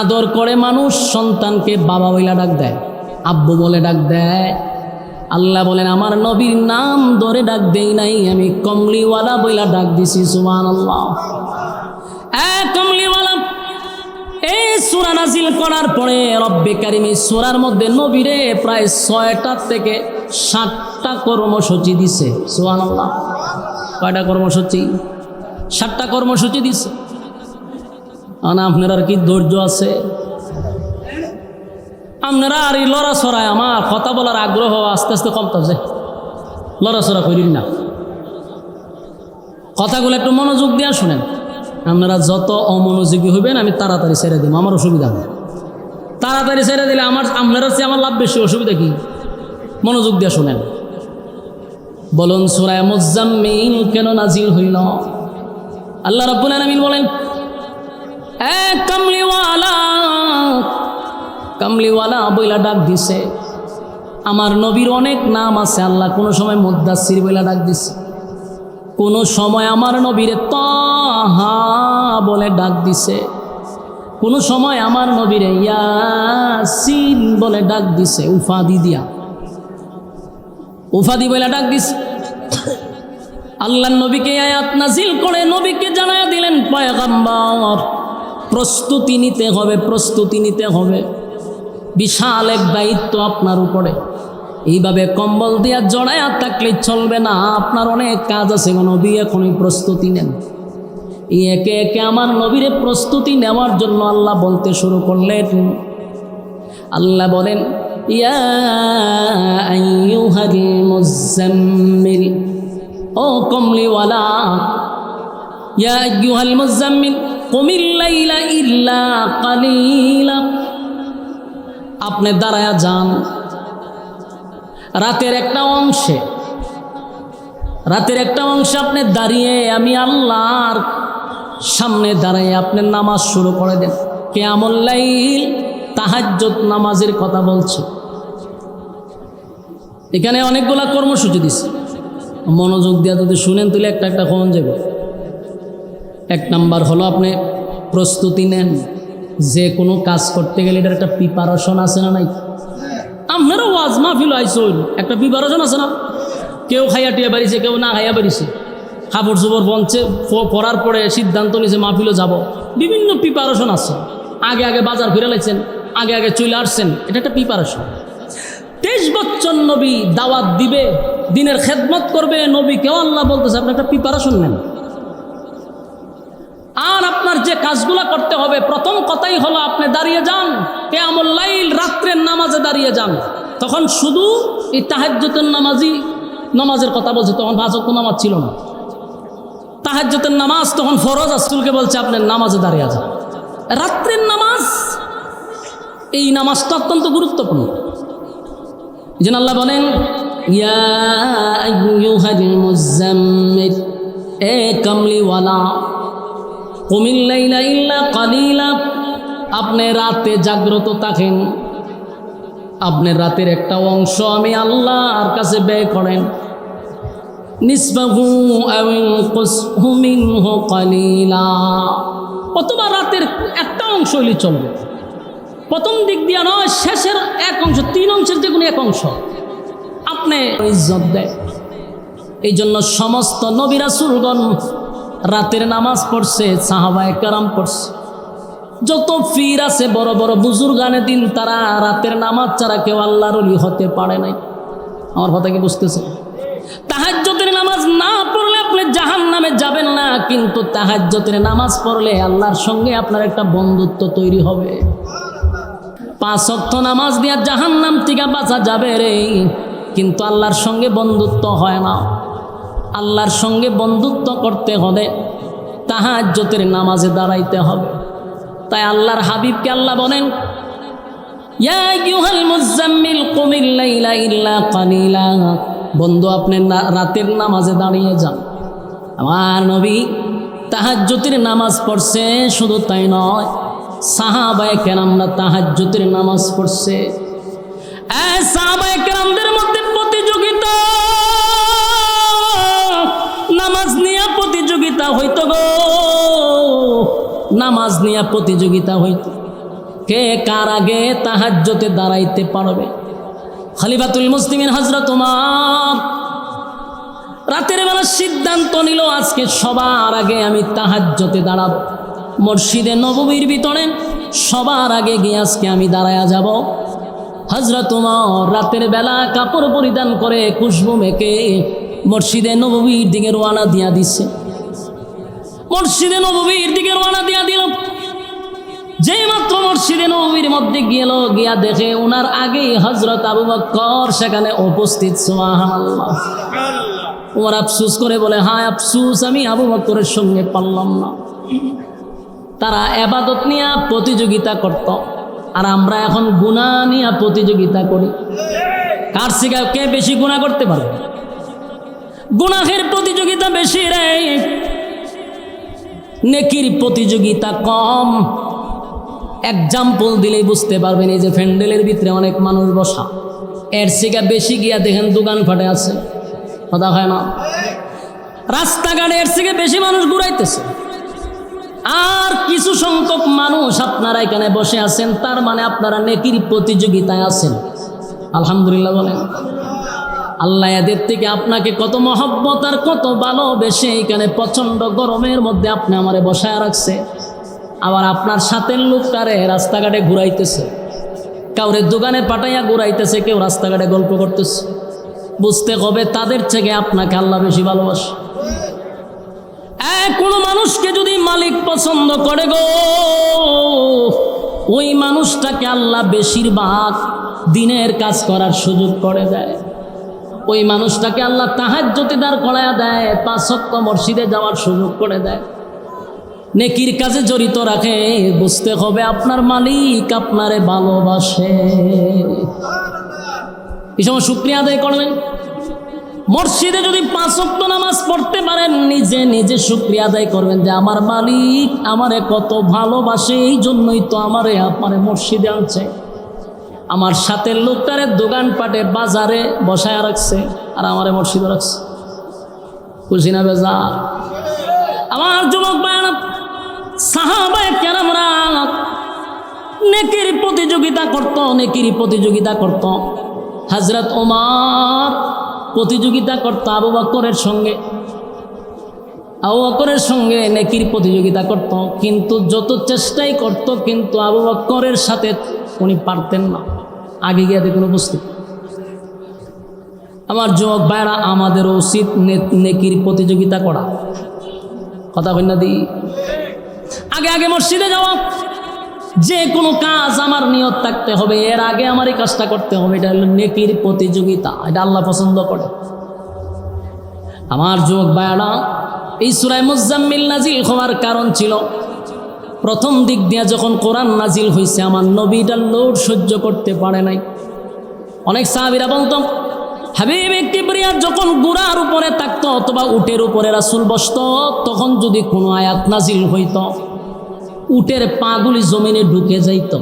আদর করে মানুষ সন্তানকে বাবা বইলা ডাক দেয়, আব্বু বলে ডাক দেয়। আল্লাহ বলেন আমার নবীর নাম ধরে ডাক দেই নাই, আমি কমলিওয়ালা বইলা ডাক দিছি। সুবহানাল্লাহ। কমলিওয়ালা। এই সূরা নাজিল করার পরে রব্বে কারীম এই সূরার মধ্যে নবীরে প্রায় 6টা থেকে 7টা কর্মসূচি দিছে। সুবহানাল্লাহ। কয়টা কর্মসূচি? 7টা কর্মসূচি দিছে। আপনার আর কি ধৈর্য আছে? আপনারা আর এই লড়াছড়ায় আমার কথা বলার আগ্রহ আস্তে আস্তে কমতেছে। লড়াছড়া করিন না, কথাগুলো একটু মনোযোগ দিয়ে শুনেন। আপনারা যত অমনোযোগী হইবেন আমি তাড়াতাড়ি ছেড়ে দেবো, আমার অসুবিধা নেই। তাড়াতাড়ি ছেড়ে দিলে আপনারা চেয়ে আমার লাভ বেশি। অসুবিধা কি? মনোযোগ দিয়ে শুনেন। বলুন সূরা মুজাম্মিল কেন নাজিল হইল? আল্লাহ রাব্বুল আলামিন বলেন কামলিওয়ালা, কামলিওয়ালা বইলা ডাক দিছে। আমার নবীর অনেক নাম আছে। আল্লাহ কোনো সময় মুদ্দাসির বলে ডাক দিছে, কোনো সময় আমার নবীরে তাহা বলে ডাক দিছে, কোনো সময় আমার নবীরে ইয়াসিন বলে ডাক দিছে, উফাদি দিয়া, উফাদি বলে ডাক দিছে। আল্লাহ নবীকে আয়াত নাজিল করে নবীকে জানায়া দিলেন, পয়গম্বর প্রস্তুতি নিতে হবে, প্রস্তুতি নিতে হবে, বিশাল এক দায়িত্ব আপনার উপরে। এইভাবে কম্বল দিয়া জড়ায়া থাকলে চলবে না, আপনার অনেক কাজ আছে। নবী এখনই প্রস্তুতি নেন। একে একে আমার নবীরে প্রস্তুতি নেওয়ার জন্য আল্লাহ বলতে শুরু করলেন। আল্লাহ বলেন, ইয়া আইয়ুহাল মুযাম্মিল, ও কমলিওয়ালা, ইয়া আইয়ুহাল মুযাম্মিল কুমিল লাইলা ইল্লা কালিলা। আপনি দাঁড়ায়া যান রাতের একটা অংশে, রাতের একটা অংশে আপনি দাঁড়িয়ে আমি আল্লাহর সামনে দাঁড়িয়ে আপনি নামাজ শুরু করে দেন। কিয়ামুল লাইল, তাহাজ্জুদ নামাজের কথা বলছে। এখানে অনেকগুলা কর্মসূচি দিছে, মনোযোগ দিয়ে যদি শুনেন তাহলে একটা একটা কমন যাবে। এক নাম্বার হলো আপনি প্রস্তুতি নেন। যে কোনো কাজ করতে গেলে এটার একটা প্রিপারেশন আছে না নাই? আপনারও ওয়াজ মাহফিল আইসুন, একটা প্রিপারেশন আছে না? কেউ খাইয়া টিয়া বাড়িছে, কেউ না খাইয়া বাড়িছে, কাপড় চোপড় বনছে, পরার পরে সিদ্ধান্ত নিয়েছে মাহফিলও যাব। বিভিন্ন প্রিপারেশন আছে। আগে আগে বাজার ফিরে লাইছেন, আগে আগে চলে আসছেন, এটা একটা প্রিপারেশন। 23 বছর নবী দাওয়াত দিবে, দিনের খেদমত করবে, নবীকেও আল্লাহ বলতেছে আপনি একটা প্রিপারেশন নেন। আর আপনার যে কাজগুলো করতে হবে, প্রথম কথাই হলো আপনি দাঁড়িয়ে যান কিয়ামুল লাইল, রাত্রের নামাজে দাঁড়িয়ে যান। তখন শুধু এই তাহাজ্জুদের নামাজের কথা বলছে, তখন 5 ওয়াক্ত নামাজ ছিল না। তাহাজ্জুদের নামাজ তখন ফরজ, রাসূলকে বলছে আপনি নামাজে দাঁড়িয়ে যান। রাত্রের নামাজ, এই নামাজটা অত্যন্ত গুরুত্বপূর্ণ। যেন আল্লাহ বলেন, ইয়া আইয়ুহাল মুযাম্মিল, এ কামলিওয়ালা, কুমিল লাইলা ইল্লা কালিলা, আপনি রাতে জাগ্রত থাকেন, আপনি রাতের একটা অংশ আমি আল্লাহর কাছে ব্যয় করেন। নিসফাহু আও ইনকুসহু মিনহু কালিলা, অথবা রাতের একটা অংশ হইলে চলবে। প্রথম দিক দিয়া নয়, শেষের এক অংশ, 3 অংশের যে কোনো এক অংশ আপনি ইজ্জত দেয়। এই জন্য সমস্ত নবী রাসূলগণ রাতের নামাজ পড়ছে, সাহাবায়ে কেরাম পড়ছে। যত পীর আছে, বড় বড় বুজুর্গানে দিন, তারা রাতের নামাজ ছাড়া কেউ আল্লাহর ওলি হতে পারে নাই। আমার কথা কি বুঝতেছে? তাহাজ্জুদের নামাজ না পড়লে আপনি জাহান্নামে যাবেন না, কিন্তু তাহাজ্জুদের নামাজ পড়লে আল্লাহর সঙ্গে আপনার একটা বন্ধুত্ব তৈরি হবে। 5 ওয়াক্ত নামাজ দিয়া জাহান্নাম থেকে বাঁচা যাবে রে, কিন্তু আল্লাহর সঙ্গে বন্ধুত্ব হয় না। আল্লাহর সঙ্গে বন্ধুত্ব করতে হলে তাহাজ্জুদের নামাজে দাঁড়াইতে হবে। তাই আল্লাহর হাবিবকে আল্লাহ বলেন, ইয়া আইয়ুহাল মুযাম্মিল কুমিল লাইলা ইল্লা কালিলা, বন্ধু আপনি রাতের নামাজে দাঁড়িয়ে যান। আমার নবী তাহাজ্জুদের নামাজ পড়ছে, শুধু তাই নয়, সাহাবায়ে কেরামরা তাহাজ্জুদের নামাজ পড়ছে। সাহাবায়ে কেরামদের মধ্যে প্রতিযোগিতা, নামাজ নিয়ে প্রতিযোগিতা হইতো গো, নামাজ নিয়ে প্রতিযোগিতা হইতো, কে কার আগে তাহাজ্জুদে দাঁড়াইতে পারবে। খলিফাতুল মুসলিমিন হযরত ওমর রাতের বেলা সিদ্ধান্ত নিল, আজকে সবার আগে আমি তাহাজ্জুদে দাঁড়াবো। মসজিদে নববীর ভিতরে সবার আগে গিয়ে আজকে আমি দাঁড়ায়া যাব। হযরত ওমর রাতের বেলা কাপড় পরিধান করে, খুশবু মেখে মসজিদে নববীর দিকে রওনা দিয়া দিচ্ছে। মসজিদে নববীর দিকে রওনা দিয়া দিল। যে মাত্র মসজিদে নববীর মধ্যে গেল, গিয়া দেখে ওনার আগেই হযরত আবু বকর সেখানে উপস্থিত। সুবহানাল্লাহ। ওমর আফসোস করে বলে, হায় আফসোস, আমি আবু বকরের সঙ্গে পারলাম না। তারা ইবাদত নিয়ে প্রতিযোগিতা করত, আর আমরা এখন গুনাহ নিয়ে প্রতিযোগিতা করি। কার থেকে কে বেশি গুনাহ করতে পারবে? গুনাহের প্রতিযোগিতা বেশি রে, নেকির প্রতিযোগিতা কম। এক্সাম্পল দিলেই বুঝতে পারবেন। এই যে প্যান্ডেলের ভিতরে অনেক মানুষ বসা, এর থেকে বেশি গিয়া দেখেন দোকান ফাটে আছে, কথা হয় না? রাস্তাঘাটে এর থেকে বেশি মানুষ ঘুরাইতেছে। আর কিছু সংখ্যক মানুষ আপনারা এখানে বসে আছেন, তার মানে আপনারা নেকির প্রতিযোগিতায় আছেন। আলহামদুলিল্লাহ বলেন। আল্লাহ এদের থেকে আপনাকে কত মহব্বত আর কত ভালোবেসে এখানে প্রচণ্ড গরমের মধ্যে আপনি আমারে বসায় রাখছে। আবার আপনার সাথের লোকটারে রাস্তাঘাটে ঘুরাইতেছে, কাউরে দোকানে পাঠাইয়া ঘুরাইতেছে, কেউ রাস্তাঘাটে গল্প করতেছে। বুঝতে হবে তাদের থেকে আপনাকে আল্লাহ বেশি ভালোবাসে। কোনো মানুষকে যদি মালিক পছন্দ করে গো, ওই মানুষটাকে আল্লাহ বেশিরভাগ দিনের কাজ করার সুযোগ করে দেয়। ওই মানুষটাকে আল্লাহ তাহাজ্জুদে দাঁড় করায়া দেয়, 5 ওয়াক্ত মসজিদে যাওয়ার সুযোগ করে দেয়, নেকির কাজে জড়িত রাখে। বুঝতে হবে আপনার মালিক আপনারে ভালোবাসে। এই সময় শুকরিয়া আদায় করবেন। মসজিদে যদি 5 ওয়াক্ত নামাজ পড়তে পারেন, নিজে নিজে শুকরিয়া আদায় করবেন যে আমার মালিক আমারে কত ভালোবাসে, এই জন্যই তো আমারে মসজিদে আনছে। আমার সাথে লোকটারে দোকানপাটে বাজারে বসায় রাখছে, আর আমারে মসজিদে রাখছে। খুশি না বেজা? আমার যুবক ভাইরা, সাহাবায়ে কেরামরা নেকির প্রতিযোগিতা করত, নেকির প্রতিযোগিতা করত। হযরত ওমর প্রতিযোগিতা করত আবু বকরের সঙ্গে, আবু বকরের সঙ্গে নেকির প্রতিযোগিতা করত, কিন্তু যত চেষ্টাই করত কিন্তু আবু বকরের সাথে উনি পারতেন না আগে গিয়ে দেখুন উপস্থিত। আমার যুবক ভাইরা, আমাদের উচিত নেকির প্রতিযোগিতা করা, কথা বল না দি। আগে আগে মসজিদে যাওয়া, যে কোনো কাজ আমার নিয়ত থাকতে হবে এর আগে আমার এই কাজটা করতে হবে, এটা হলো নেকির প্রতিযোগিতা। এটা আল্লাহ পছন্দ করে। আমার যুবক ভাইরা, এই সূরা মুজাম্মিল নাজিল হওয়ার কারণ ছিল, প্রথম দিক দিয়ে যখন কোরআন নাজিল হয়েছে আমার নবীটা লোড সহ্য করতে পারে নাই। অনেক সাহাবীরা বলতো, হাবিব কিবরিয়া যখন গুড়ার উপরে থাকতো অথবা উটের উপরে রাসূল বসতো, তখন যদি কোনো আয়াত নাজিল হইত, উটের পাগুলি জমিনে ঢুকে যাইত।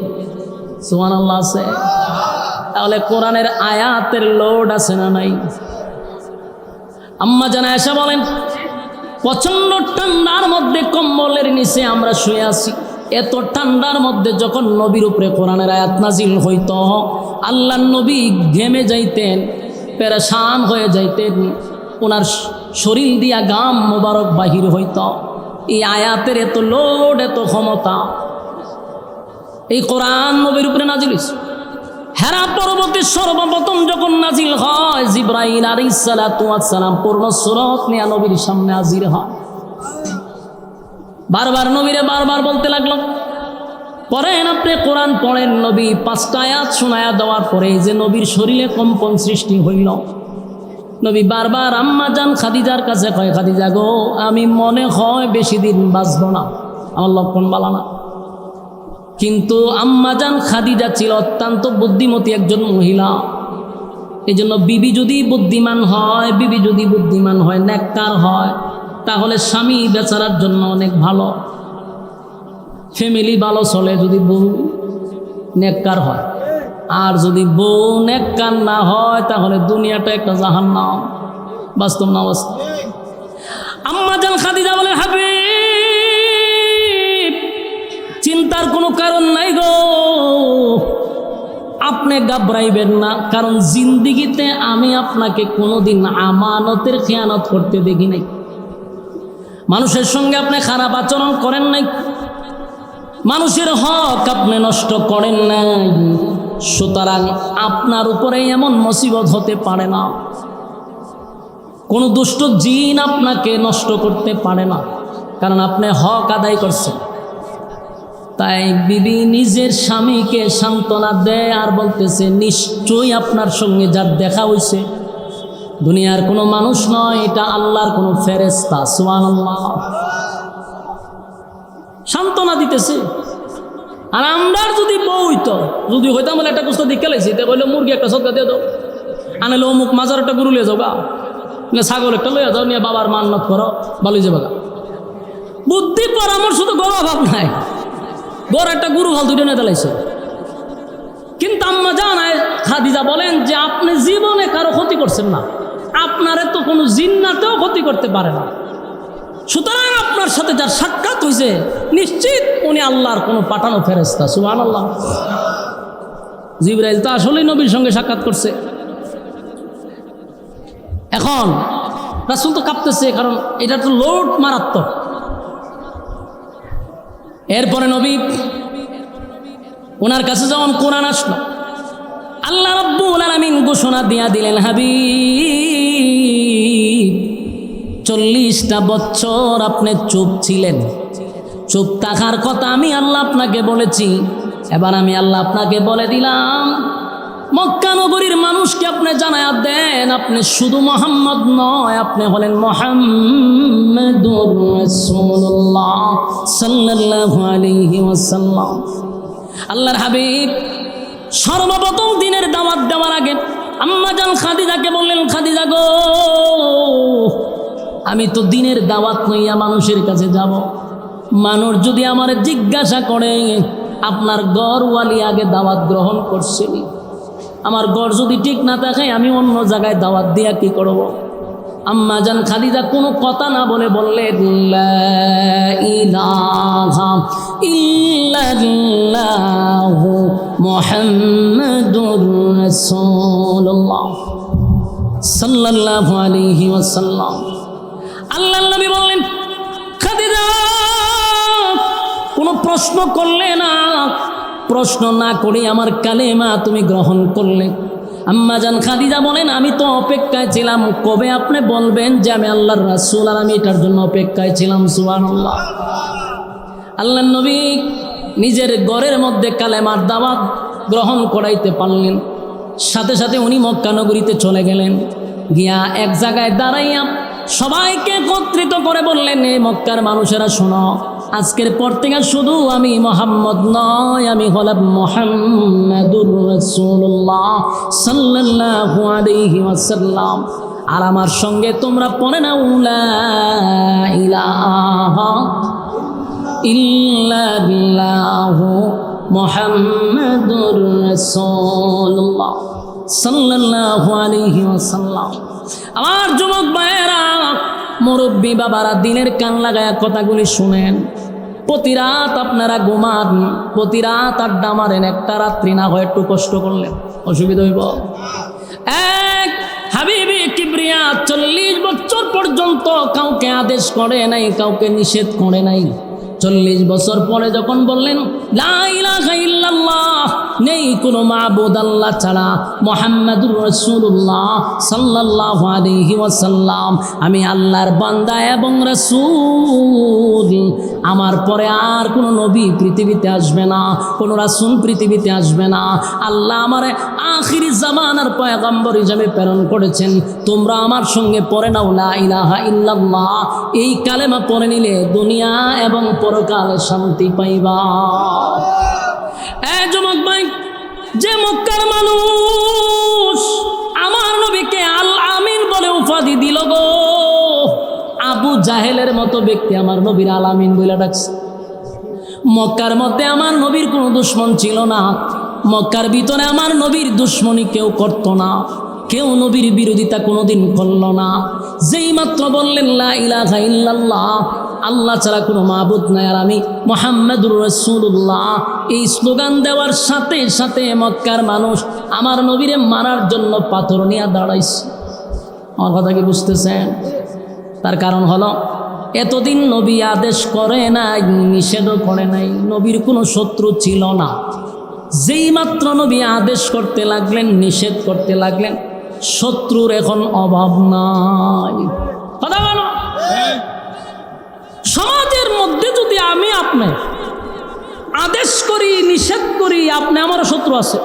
সুবহানাল্লাহ আছে? তাহলে কোরআনের আয়াতের লোড আছে না নাই? আম্মা জান আয়েশা বলেন, প্রচণ্ড ঠান্ডার মধ্যে কম্বলের নিচে আমরা শুয়ে আছি। এত ঠান্ডার মধ্যে যখন নবীর উপরে কোরআনের আয়াত নাজিল হইত, আল্লাহর নবী ঘেমে যাইতেন, পেরেশান হয়ে যাইতেন, ওনার শরীর দিয়া গাম মোবারক বাহির হইত। এই আয়াতের এত লোড, এত ক্ষমতা। এই কোরআন নবীর উপরে নাজিল হইছে। হেরা পর্বতে সর্বপ্রথম যখন নাজিল হয়, জিবরাইল আলাইহিস সালাতু ওয়াস সালাম পূর্ণ সূরত নিয়ে নবীর সামনে হাজির হয়। বারবার নবীরে বারবার বলতে লাগলো, পড়েন আপনি কোরআন পড়েন। নবী 5টা আয়াত শোনায়া দেওয়ার পরে যে নবীর শরীরে কম্পন সৃষ্টি হইল। নবী বারবার আম্মা জান খাদিজার কাছে কয়, খাদিজা গো, আমি মনে হয় বেশি দিন বাঁচব না, আমার লক্ষণ ভালো না। কিন্তু আম্মা জান খাদিজা ছিল অত্যন্ত বুদ্ধিমতী একজন মহিলা। এই জন্য বিবি যদি বুদ্ধিমান হয়, নেককার হয়, তাহলে স্বামী বেচারার জন্য অনেক ভালো, ফ্যামিলি ভালো চলে যদি বউ নেককার হয়। আর যদি বউ নেককার না হয়, তাহলে দুনিয়াটা একটা জাহান্নাম। বাস্তব না বাস্তব? আম্মা জান খাদিজা বলে, হাবিব চিন্তার কোনো কারণ নাই গো, আপনি ঘাবড়াইবেন না, কারণ জিন্দিগিতে আমি আপনাকে কোনোদিন আমানতের খেয়ানত করতে দেখি নাই। মানুষের সঙ্গে আপনি খারাপ আচরণ করেন নাই, মানুষের হক আপনি নষ্ট করেন নাই, সুতরাং আপনার উপরে এমন মুসিবত হতে পারে না, কোনো দুষ্ট জিন আপনাকে নষ্ট করতে পারে না, কারণ আপনি হক আদায় করছেন। তাই বিবি নিজের স্বামীকে সান্ত্বনা দেয় আর বলতেছে, নিশ্চয়ই আপনার সঙ্গে যার দেখা হয়েছে দুনিয়ার কোনো মানুষ নয়, এটা আল্লাহর কোনো ফেরেশতা। সুবহানাল্লাহ। সান্ত্বনা দিতেছে। আর আমরা যদি বউ হইতো, যদি হইতাম বলে একটা কুস্তা দিকে লাইছি, তা বললো মুরগি একটা সদকা দিয়ে দাও, আনালে অমুক মাজার একটা গরু লিয়ে যাও গা, ছাগল একটা লইয়া যাও, নিয়ে বাবার মান্নত করো, ভালোই যাবে গা। বুদ্ধি পরামর্শ তো গরু অভাব নাই, গড় একটা গরু ভাল দুইটা নেতা লাইছে। কিন্তু আম্মা জান খাদিজা বলেন যে আপনি জীবনে কারো ক্ষতি করছেন না, আপনারে তো কোনো জিন্নাতেও ক্ষতি করতে পারে না, সুতরাং আপনার সাথে যার সাক্ষাৎ হয়েছে নিশ্চিত উনি আল্লাহর কোনো পাঠানো ফেরেশতা। সুবহানাল্লাহ। জিবরাইল তো আসলেই নবীর সঙ্গে সাক্ষাৎ করছে। এখন রাসূল তো কাঁপতেছে, কারণ এটা তো লোড মারাত্মক। এরপরে নবী ওনার কাছে যখন কোরআন আসলো, আল্লাহ রাব্বুল আলামিন ঘোষণা দিয়া দিলেন, হাবিব 40টা বছর আপনি চুপ ছিলেন, চুপ থাকার কথা আমি আল্লাহ আপনাকে বলেছি। এবার আমি আল্লাহ আপনাকে বলে দিলাম, মক্কা নগরীর মানুষকে আপনি জানায়া দেন, আপনি শুধু মুহাম্মদ নয়, আপনি হলেন মুহাম্মাদুর রাসূলুল্লাহ সাল্লাল্লাহু আলাইহি ওয়াসাল্লাম। আল্লাহর হাবিব সর্বপ্রথম দিনের দাওয়াত দেওয়ার আগে আম্মা জান খাদিজাকে বললেন, খাদিজা গো, আমি তো দিনের দাওয়াত লইয়া মানুষের কাছে যাব, মানুষ যদি আমার জিজ্ঞাসা করে আপনার গড়ওয়ালি আগে দাওয়াত গ্রহণ করছেন, আমার গড় যদি ঠিক না থাকে আমি অন্য জায়গায় দাওয়াত দিয়া কি করব? আম্মা জান খাদিজা কোনো কথা না বলে বললেন, লা ইলাহা ইল্লাল্লাহু মুহাম্মাদুর রাসূলুল্লাহ সাল্লাল্লাহু আলাইহি ওয়াসাল্লাম। আল্লাহর নবী বললেন, খাদিজা কোনো প্রশ্ন করলে না, প্রশ্ন না করে আমার কালেমা তুমি গ্রহণ করলে। আম্মা জান খাদিজা বলেন, আমি তো অপেক্ষায় ছিলাম কবে আপনি বলবেন যে আমি আল্লাহর রাসূল, আর আমি এটার জন্য অপেক্ষায় ছিলাম। সুবহানাল্লাহ। আল্লাহর নবী নিজের ঘরের মধ্যে কালেমার দাওয়াত গ্রহণ করাইতে পারলেন, সাথে সাথে উনি মক্কা নগরীতে চলে গেলেন। গিয়া এক জায়গায় দাঁড়াইয়া সবাইকে একত্রিত করে বললেন, এই মক্কার মানুষেরা শোনো, আজকের পর থেকে শুধু আমি মুহাম্মদ নয়, আমি হলাম মুহাম্মাদুর রাসূলুল্লাহ সাল্লাল্লাহু আলাইহি ওয়াসাল্লাম। আর আমার সঙ্গে তোমরা পড়ে নাও, লা ইলাহা ইল্লাল্লাহু মুহাম্মাদুর রাসূলুল্লাহ সাল্লাল্লাহু আলাইহি ওয়াসাল্লাম। আমার যুবক ভাইয়েরা, মুরব্বী বাবারা, দিনের কান লাগায়া কথাগুলি শুনেন। প্রতি রাত আপনারা ঘুমান, প্রতি রাত আড্ডা মারেন, একটা রাত্রি না হয় একটু কষ্ট করলেন অসুবিধা হইব। এক হাবিবি কিবরিয়া 40 বছর পর্যন্ত কাউকে আদেশ করে নাই, কাউকে নিষেধ করে নাই। 40 বছর পরে যখন বললেন লা ইলাহা ইল্লাল্লাহ, নেই কোনো মাবুদ আল্লাহ ছাড়া, মুহাম্মাদুর রাসূলুল্লাহ সাল্লাল্লাহু আলাইহি ওয়াসাল্লাম আমি আল্লাহর বান্দা এবং রাসূল, আমার পরে আর কোনো নবী পৃথিবীতে আসবে না, কোনো রাসূল পৃথিবীতে আসবে না, আল্লাহ আমারে আখিরি জামানার পয়গম্বর হিসেবে প্রেরণ করেছেন। তোমরা আমার সঙ্গে পড়ে নাও লা ইলাহা ইল্লাল্লাহ, এই কালেমা পড়ে নিলে দুনিয়া এবং পরকালে শান্তি পাইবা। যুবক ভাই, যে মক্কার মানুষ আমার নবীকে আল আমিন বলে উপাধি দিল গো, আবু জাহেলের মতো ব্যক্তি আমার নবীর আল আমিন বলে ডাকছে। মক্কার মধ্যে আমার নবীর কোনো দুশ্মন ছিল না, মক্কার ভিতরে আমার নবীর দুশ্মনী কেউ করত না, কেউ নবীর বিরোধিতা কোনোদিন করল না। যেই মাত্র বললেন লা ইলাহা ইল্লাল্লাহ, আল্লাহ ছাড়া কোনো মাবুদ নাই, আর আমি মুহাম্মাদুর রাসূলুল্লাহ, এই স্লোগান দেওয়ার সাথে সাথে মক্কার মানুষ আমার নবীরে মারার জন্য পাথর নিয়ে দাঁড়াইছে। আমার কথা কি বুঝতেছেন? তার কারণ হলো এতদিন নবী আদেশ করে নাই, নিষেধও করে নাই, নবীর কোনো শত্রু ছিল না। যেই মাত্র নবী আদেশ করতে লাগলেন, নিষেধ করতে লাগলেন, শত্রুর এখন অভাব নাই। কথা বলো, সমাজের মধ্যে যদি আমি আপনি আদেশ করি, নিষেধ করি, আপনি আমারও শত্রু আছে।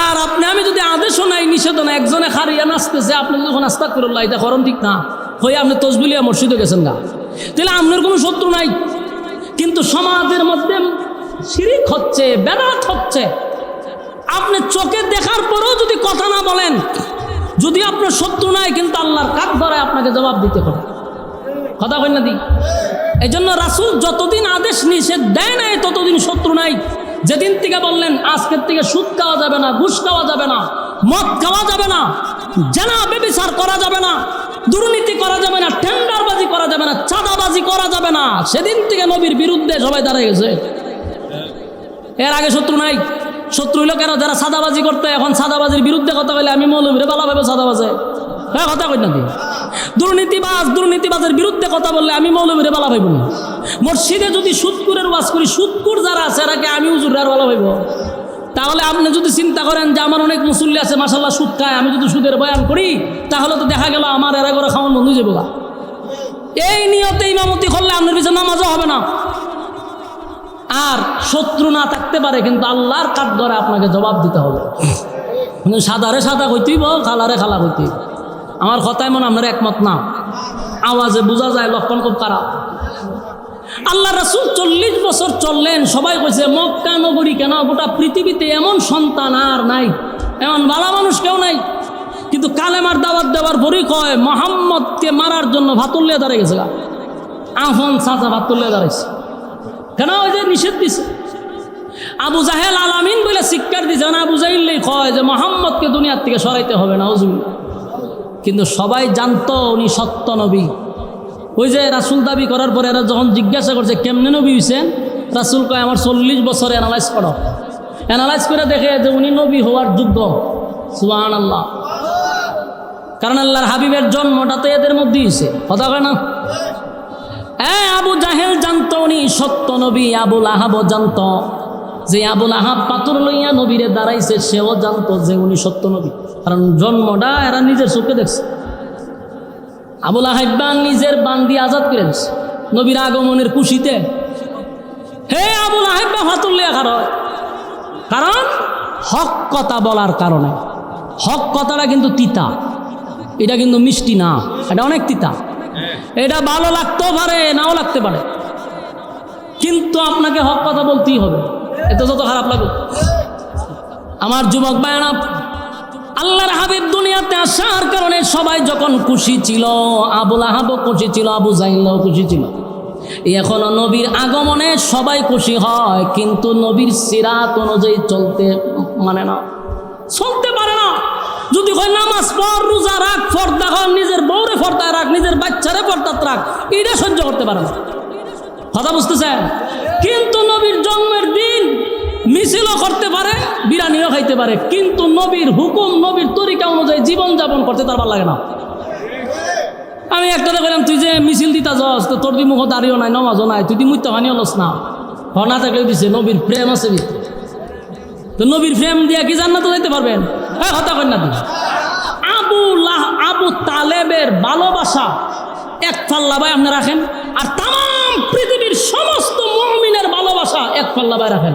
আর আপনি আমি যদি আদেশও নাই, নিষেধও নাই, একজনে খারিয়া নাচতেছে, আপনি যখন আস্তাগফিরুল্লাহ এটা করণ ঠিক না হয়ে আপনি তসবিলিয়া মসজিদে গেছেন গা, তাহলে আপনার কোনো শত্রু নাই। কিন্তু সমাজের মধ্যে শিরিক হচ্ছে, বেদাত হচ্ছে, আপনি চোখে দেখার পরেও যদি কথা না বলেন, যদি আপনার শত্রু নাই, কিন্তু আল্লাহর কাঠ ধরায় আপনাকে জবাব দিতে হবে। কথা বল না দি। এই জন্য রাসূল যতদিন আদেশ নিষেধ দেয় নাই ততদিন শত্রু নাই, যেদিন থেকে বললেন আজকের থেকে সুদ খাওয়া যাবে না, ঘুষ খাওয়া যাবে না, মদ খাওয়া যাবে না, জানা ব্যভিচার করা যাবে না, দুর্নীতি করা যাবে না, টেন্ডারবাজি করা যাবে না, চাঁদাবাজি করা যাবে না, সেদিন থেকে নবীর বিরুদ্ধে সবাই দাঁড়িয়ে গেছে। এর আগে শত্রু নাই। শত্রু হইল কেন? যারা সাদাবাজি করতে, এখন সাদাবাজির বিরুদ্ধে কথা বলে আমি মৌলবীরে বালা ভাবে সাদাবাজে, হ্যাঁ কথা কই না দি। দুর্নীতিবাজের বিরুদ্ধে কথা বললে আমি মৌলবীরে বালা ভাইব না। মসজিদে যদি সুদকুরের ওয়াজ করি, সুদকুর যারা আছে এরাকে আমি হুজুর আর বালা ভাইব। তাহলে আপনি যদি চিন্তা করেন যে আমার অনেক মুসল্লি আছে মাশাআল্লাহ সুদ খায়, আমি যদি সুদের বয়ান করি তাহলে তো দেখা গেল আমার এরা করে খাওয়ান বন্ধু যাবো। এই নিয়তে ইমামতি করলে আপনার পিছনে নামাজও হবে না। আর শত্রু না থাকতে পারে, কিন্তু আল্লাহর কাঠ ধরে আপনাকে জবাব দিতে হবে। সাদারে সাদা কইতেই খালারে খালা কইতেই। আমার কথায় মনে আপনার একমত না? আওয়াজে বোঝা যায় লক্ষণ খুব খারাপ। আল্লাহ রাসূল 40 বছর চললেন, সবাই কইছে মক্কা নগরী কেন, গোটা পৃথিবীতে এমন সন্তান আর নাই, এমন ভালো মানুষ কেউ নাই। কিন্তু কালেমার দাওয়াত দেওয়ার পরই কয় মোহাম্মদকে মারার জন্য ভাতুল্লিয়া দাঁড়িয়ে গেছে। আফন চাচা ভাতুল্লিয়া দাঁড়াইছে কেন? ওই যে নিষেধ দিছে। আবু জাহেল আলামিন বলে শিক্ষার দিছে না, আবু জাহিলই কয় যে মোহাম্মদকে দুনিয়ার থেকে সরাইতে হবে না হুজুর। কিন্তু সবাই জানতো উনি সত্য নবী। ওই যে রাসূল দাবি করার পরে এরা যখন জিজ্ঞাসা করছে কেমনে নবী হইছেন, রাসূল কয় আমার 40 বছরে অ্যানালাইজ করো। অ্যানালাইজ করে দেখে যে উনি নবী হওয়ার যোগ্য। সুবহানাল্লাহ। কারণ আল্লাহর হাবিবের জন্মটা তো এদের মধ্যেই হয়েছে, কথা কয় না? আবু জাহেল জানতো উনি সত্য নবী, আবুল আহাবও জানতো। যে আবুল আহাব পাথর লইয়া নবীরে দাঁড়াইছে সেও জানতো যে উনি সত্য নবী, কারণ জন্মটা এরা নিজের চোখে দেখছে। আবুল আহাব নিজের বান্দি আজাদ করে দিচ্ছে নবীর আগমনের খুশিতে। হে আবুল আহাব পাথর লইয়া কারণ হক কথা বলার কারণে। হক কথাটা কিন্তু তিতা, এটা কিন্তু মিষ্টি না, এটা অনেক তিতা। এটা ভালো লাগতেও পারে, নাও লাগতে পারে, কিন্তু আপনাকে হক কথা বলতেই হবে, এত যত খারাপ লাগুক। আমার যুবক ভাইরা, আল্লাহর হাবিব দুনিয়াতে আসার কারণে সবাই যখন খুশি ছিল, আবুল আহাবও খুশি ছিল, আবু জাহিলও খুশি ছিল। এখনো নবীর আগমনে সবাই খুশি হয়, কিন্তু নবীর সিরাত অনুযায়ী চলতে মানে না, চলতে পারে না। যদি হয় নামাজ পড়, রোজা রাখ, পর্দা কর, নিজের বউরে পর্দায় রাখ, নিজের বাচ্চারে পর্দাত রাখ, এটা সহ্য করতে পারে না। কথা বুঝতেছেন? কিন্তু নবীর জন্মের দিন মিছিলও করতে পারে, বিরিয়ানিও খাইতে পারে, কিন্তু নবীর হুকুম, নবীর তরিকা অনুযায়ী জীবনযাপন করতে তার ভালো লাগে না। আমি একটা দেখলাম, তুই যে মিছিল দিতা যাস, তো তোর মুখ দাঁড়িয়েও নাই, নমাজও নাই, তুই মুইতে হানি হলস না, না থাকলে দিছে নবীর প্রেম আছে। তো নবীর প্রেম দিয়া কি জান্নাতে যাইতে পারবেন? হ্যাঁ হত্যা করেন না। আবু তালেবের ভালোবাসা এক পাল্লাবায় আপনি রাখেন, আর তাম পৃথিবীর সমস্ত মুমিনের ভালোবাসা এক পাল্লাবায় রাখেন।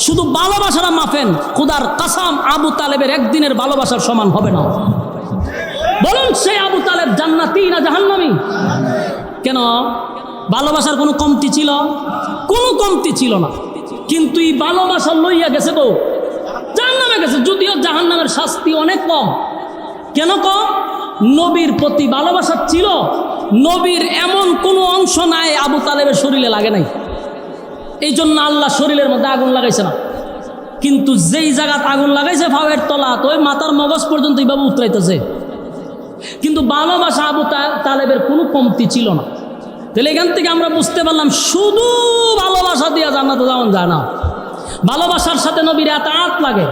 শুধু ভালোবাসাটা মাফেন, খোদার কসম আবু তালেবের একদিনের ভালোবাসার সমান হবে না। বলুন সে আবু তালেব জান্নাতি না জাহান্নামী? কেন? ভালোবাসার কোনো কমতি ছিল? কোনো কমতি ছিল না। কিন্তু এই ভালোবাসা লইয়া গেছে তো জাহান্নামে গেছে, যদিও জাহান্নামের শাস্তি অনেক কম। কেন কম? নবীর প্রতি ভালোবাসা ছিল। নবীর এমন কোনো অংশ নাই আবু তালেবের শরীরে লাগে নাই, এই জন্য আল্লাহ শরীরের মধ্যে আগুন লাগাইছে না। কিন্তু যেই জায়গাত আগুন লাগাইছে ফাওয়ের তলা, তো ওই মাথার মগজ পর্যন্ত এইভাবে উতরাইতেছে। কিন্তু ভালোবাসা আবু তালেবের কোনো কমতি ছিল না। তাহলে এখান থেকে আমরা বুঝতে পারলাম শুধু ভালোবাসা দিয়া জান্নাতে যাওয়া যায় না, ভালোবাসার সাথে নবীর আতাত লাগে,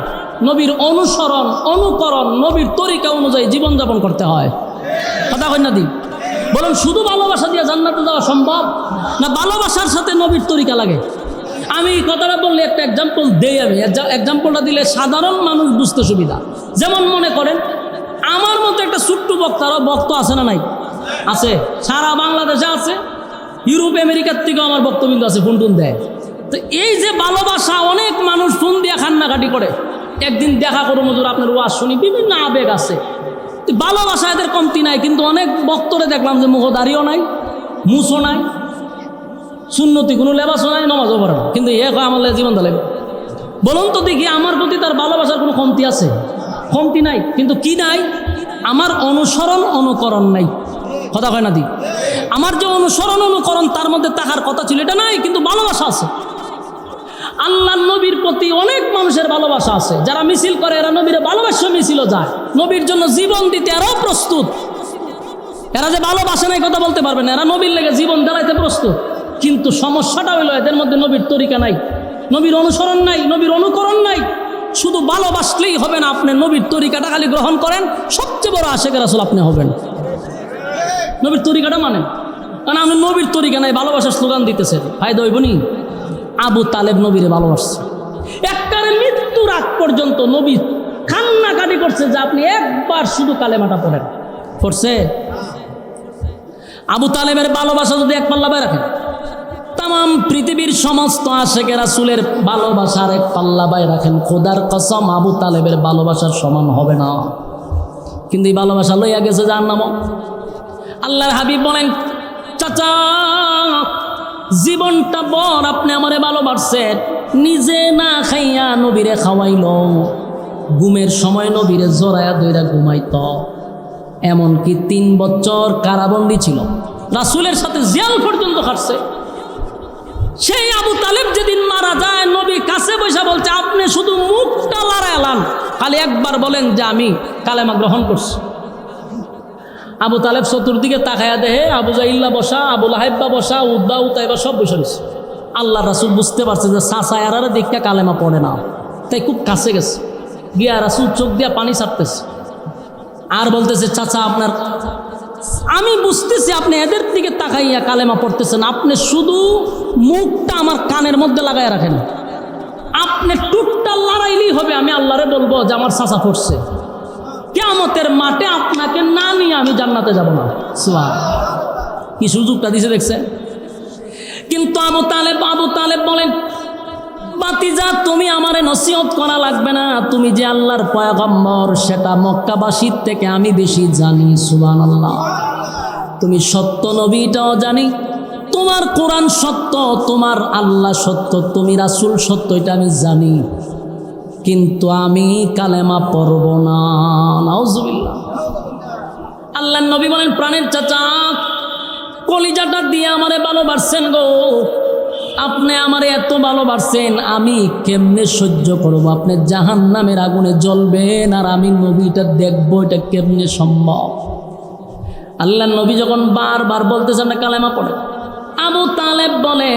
নবীর অনুসরণ, অনুকরণ, নবীর তরিকা অনুযায়ী জীবনযাপন করতে হয়। কথা কই না দি? বলুন শুধু ভালোবাসা দিয়ে জান্নাতে যাওয়া সম্ভব না ভালোবাসার সাথে নবীর তরিকা লাগে? আমি কথাটা বললে একটা এক্সাম্পল দেই। আমি এক্সাম্পলটা দিলে সাধারণ মানুষ বুঝতে সুবিধা। যেমন মনে করেন আমার মতো একটা ছোট্ট বক্তারও বক্ত আছে না নাই? আছে, সারা বাংলাদেশে আছে, ইউরোপ আমেরিকার থেকেও আমার বক্তব্য আছে, ফোন টোন দেয়। তো এই যে ভালোবাসা, অনেক মানুষ ফোন দিয়ে কান্নাকাটি করে, একদিন দেখা করো হুজুর আপনার ওয়াজ শুনি, বিভিন্ন আবেগ আছে। ভালোবাসা এদের কমতি নাই, কিন্তু অনেক বক্তরে দেখলাম যে মুখদারিও নাই, মুছও নাই, সুন্নতি কোনো লেবাসও নাই, নমাজও পড়ে না, কিন্তু এ কয় আমার জীবন লাগবে। বলুন তো দেখি আমার প্রতি তার ভালোবাসার কোনো কমতি আছে? কমতি নাই, কিন্তু কি নাই? আমার অনুসরণ অনুকরণ নাই। কথা কয় না দি? আমার যে অনুসরণ অনুকরণ তার মধ্যে থাকার কথা ছিল এটা নাই, কিন্তু ভালোবাসা আছে। আল্লাহর নবীর প্রতি অনেক মানুষের ভালোবাসা আছে, যারা মিছিল করে এরা নবীর ভালোবাসা মিছিলও যায়, নবীর জন্য জীবন দিতে এরাও প্রস্তুত। এরা যে ভালোবাসে না এই কথা বলতে পারবে না, এরা নবীর লেগে জীবন দেওয়াইতে প্রস্তুত। কিন্তু সমস্যাটা হইলো এদের মধ্যে নবীর তরিকা নাই, নবীর অনুসরণ নাই, নবীর অনুকরণ নাই। শুধু ভালোবাসলেই হবে না, আপনি নবীর তরিকাটা খালি গ্রহণ করেন, সবচেয়ে বড় আশেকের রাসূল আপনি হবেন। নবীর তরিকাটা মানেন, কারণ আপনি নবীর তরিকা নাই, ভালোবাসার স্লোগান দিতেছেন, ফায়দা হইব নি? আবু তালেব নবীরে ভালোবাসছে, একবারে মৃত্যুর আগ পর্যন্ত নবী কান্নাকাটি করছে যে আপনি একবার শুধু কালেমাটা পড়েন। পড়ছে? আবু তালেবের ভালোবাসা যদি এক পাল্লা রাখেন, তাম পৃথিবীর সমস্ত আশেকের রাসূলের ভালোবাসার এক পাল্লা বাই রাখেন, খোদার কসম আবু তালেবের ভালোবাসার সমান হবে না। কিন্তু এই ভালোবাসা লইয়া গেছে জাহান্নাম। আল্লাহর হাবিব বলেন, চাচা জীবনটা বর আপনি আমারে ভালোবাসছেন, নিজে না খাইয়া নবীরে খাওয়াইল, ঘুমের সময় নবীরে জড়ায়া দইরা ঘুমাইত, এমনকি 3 বছর কারাবন্দী ছিল, রাসূলের সাথে জেল পর্যন্ত খাটছে। সেই আবু তালেব যেদিন মারা যায়, নবী কাছে বসে বলছে আপনি শুধু মুখটা লড়াইলাম, খালি একবার বলেন যে আমি কালেমা গ্রহণ করছি। আবু তালেব চতুর্দিকে তাকায়া দেহে আবু জাইল্লা বসা, আবু লাহাইব্বা বসা, উদ্বা উতাইবা সব বসে রয়েছে। আল্লাহ রাসূল বুঝতে পারছে যে চাচা এরারে দেখতে কালেমা পড়ে না, তাই খুব কাছে গেছে, গিয়া রাসূল চোখ দিয়া পানি ছাড়তেছে আর বলতেছে, চাচা আপনার, আমি বুঝতেছি আপনি এদের দিকে তাকাইয়া কালেমা পড়তেছেন, আপনি শুধু মুখটা আমার কানের মধ্যে লাগাইয়া রাখেন, আপনি টুকটা লড়াইলেই হবে, আমি আল্লাহরে বলবো যে আমার চাচা পড়ছে। কিয়ামতের মাঠে আপনাকে না নিয়ে আমি জান্নাতে যাব না। সুবহানাল্লাহ, কি সুযোগটা দিছে দেখছেন? কিন্তু আবু তালেব বলেন, বাতিজা তুমি আমারে নসিহত করা লাগবে না, তুমি যে আল্লাহর পয়গম্বর সেটা মক্কাবাসীর থেকে আমি বেশি জানি। সুবহানাল্লাহ, তুমি সত্য নবীটাও জানি, তোমার কোরআন সত্য, তোমার আল্লাহ সত্য, তুমি রাসূল সত্য, এটা আমি জানি, কিন্তু আমি কালেমা পড়ব না। নাউজুবিল্লাহ। আল্লাহর নবী বলেন, প্রাণের চাচা কলিজাটা দিয়ে আমারে ভালোবাসছেন গো, আপনি আমারে এত ভালোবাসছেন, আমি কেমনে সহ্য করব? আপনি জাহান্নামের আগুনে জ্বলবেন আর আমি নবীটা দেখবো, এটা কেমনে সম্ভব? আল্লাহর নবী যখন বারবার বলতেছেন না কালেমা পড়ে, আবু তালেব বলে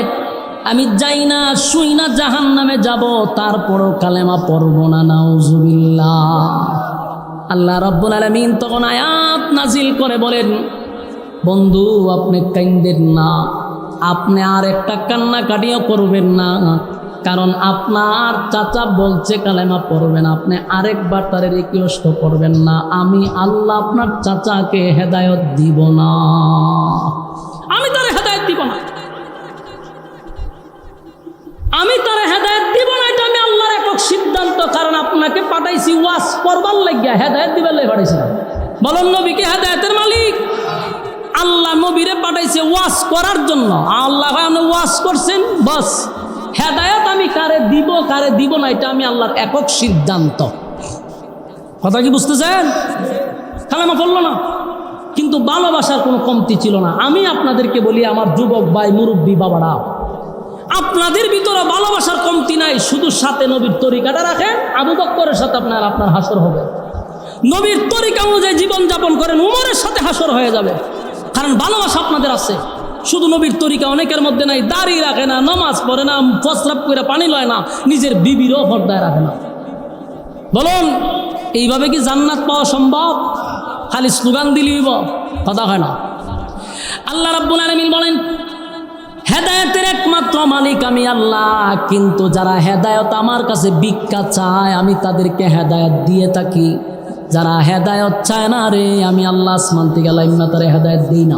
আমি যাই না শুই না জাহান্নামে যাব, তারপরও কালেমা পড়ব না। নাউজুবিল্লাহ। আল্লাহ রাব্বুল আলামিন তখন আয়াত নাজিল করে বলেন, বন্ধু আপনি কাইন্দেন না, আপনি আর একটা কান্নাকাটিও করবেন না, কারণ আপনার চাচা বলছে কালেমা পড়বেন, আপনি আরেকবার তারে রিকোয়েস্ট করবেন না, আমি আল্লাহ আপনার চাচাকে হেদায়েত দিব না, আমি তারে হেদায়েত দিব না, আমি তারে হেদায়েত দিব না, এটা আমি আল্লাহর একক সিদ্ধান্ত। কারণ আপনাকে পাঠাইছি ওয়াজ করবার লাগিয়া, হেদায়েত দিবার লাগি পাঠাইছি না। বলুন নবীকে হেদায়েতের মালিক আল্লাহ, নবীরে পাঠাইছে ওয়াজ করার জন্য। আল্লাহ আপনি ওয়াজ করছেন, বাস হেদায়েত আমি কারে দিব না, এটা আমি আল্লাহর একক সিদ্ধান্ত। কথা কি বুঝতেছেন? কালেমা পড়লো না, কিন্তু ভালোবাসার কোনো কমতি ছিল না। আমি আপনাদেরকে বলি, আমার যুবক ভাই মুরব্বী বাবারা, আপনাদের ভিতরে ভালোবাসার কমতি নাই, শুধু সাথে নবীর তরিকাটা রাখেন, আবু বকরের সাথে আপনার হাসর হবে। নবীর তরিকা অনুযায়ী জীবনযাপন করেন, উমরের সাথে হাসর হয়ে যাবে, কারণ ভালোবাসা আপনাদের আছে। শুধু নবীর তরিকা অনেকের মধ্যে নাই, দাড়ি রাখে না, নামাজ পড়ে না, প্রস্রাব করে পানি লয় না, নিজের বিবিরও পর্দায় রাখে না। বলুন এইভাবে কি জান্নাত পাওয়া সম্ভব? খালি স্লোগান দিলেই কথা হয় না। আল্লাহ রাব্বুল আলামিন বলেন, হেদায়েতের একমাত্র মালিক আমি আল্লাহ, কিন্তু যারা হেদায়েত আমার কাছে ভিক্ষা চায় আমি তাদেরকে হেদায়েত দিয়ে থাকি। যারা হেদায়েত চায় না রে, আমি আল্লাহ আসমান থেকে লাইম্মা তারে হেদায়েত দিই না।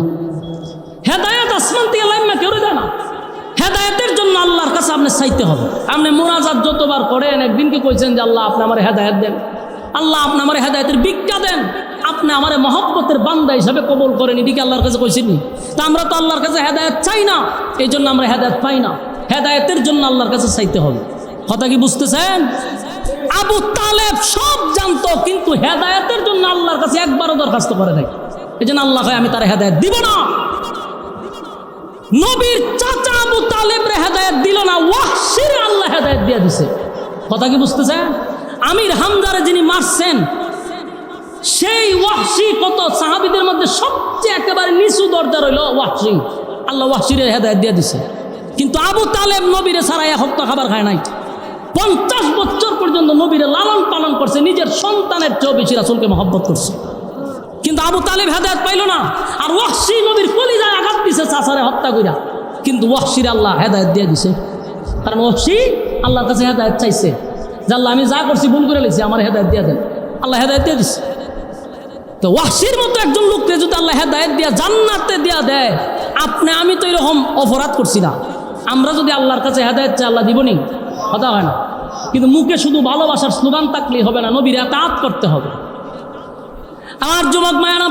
হেদায়েত আসমান থেকে লাইম্মা কেউ দেয় না। হেদায়েতের জন্য আল্লাহর কাছে আপনি চাইতে হবে। আপনি মুনাজাত যতবার করেন, একদিনকে কইছেন যে আল্লাহ আপনি আমার হেদায়েত দেন, আল্লাহ আপনি আমার হেদায়েতের ভিক্ষা দেন, আপনি আমার মহব্বতের বান্দা হিসাবে কবুল করেন, এদিকে আল্লাহর কাছে কইছেননি। তা আমরা তো আল্লাহর কাছে হেদায়েত চাই না, এই জন্য আমরা হেদায়েত পাই না। হেদায়েতের জন্য আল্লাহর কাছে চাইতে হবে। কথা কি বুঝতেছেন? আবু তালেব সব জানতো, কিন্তু হেদায়েতের জন্য আল্লাহর কাছে একবারও দরখাস্ত করে নাই। এই জন্য আল্লাহ কয় আমি তার হেদায়েত দিব না। নবীর চাচা আবু তালেবরে হেদায়েত দিল না, ওয়াহশির আল্লাহ হেদায়েত দিয়ে দিছে। কথা কি বুঝতেছেন? আমির হামজারে যিনি মারছেন সেই ওয়াহশি, কত সাহাবীদের মধ্যে সবচেয়ে একেবারে নিচু দরজা রইল ওয়াহশি, আল্লাহ ওয়াহশির হেদায়েত দিয়ে দিছে। কিন্তু আবু তালেব নবীরে ছাড়া এক হপ্তাহ খাবার খায় নাই। 50 বছর পর্যন্ত নবীরে লালন পালন করছে, নিজের সন্তানের চেয়েও বেশি রাসূলকে মহব্বত করছে। কিন্তু আবু তালেব হেদায়েত পাইল না, আর ওয়াহশি নবীর কলিজায় আঘাত দিছে চাচারে হত্যা কইরা। কিন্তু ওয়াহশির আল্লাহ হেদায়েত দিয়ে দিছে, কারণ ওয়াহশি আল্লাহর কাছে হেদায়েত চাইছে যে আল্লাহ আমি যা করছি ভুল করে লেছি, আমার হেদায়েত দিয়ে দেন। আল্লাহ হেদায়েত দিয়ে দিছে। তো ওয়াহশির মতো একজন লোককে যদি আল্লাহ হেদায়েত দিয়া জান্নাতে দিয়া দেয়, আপনি আমি তো এরকম অপরাধ করছি না। আমরা যদি আল্লাহর কাছে হেদায়েত চাই, আল্লাহ দিবনি? কথা হয় না। কিন্তু মুখে শুধু ভালোবাসার স্লোগান থাকলেই হবে না, নবীর আতাত করতে হবে। আমার যুবক মায়েরা,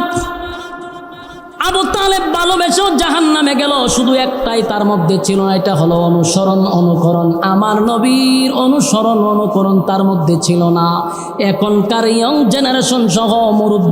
আবু তালেব ভালোবেসেও জাহান্নামে গেল, শুধু একটাই তার মধ্যে ছিল, এটা হলো অনুসরণ অনুকরণ। আমার নবীর অনুসরণ অনুকরণ তার মধ্যে ছিল না। এখনকার ইয়ং জেনারেশন সহ মুরব্বী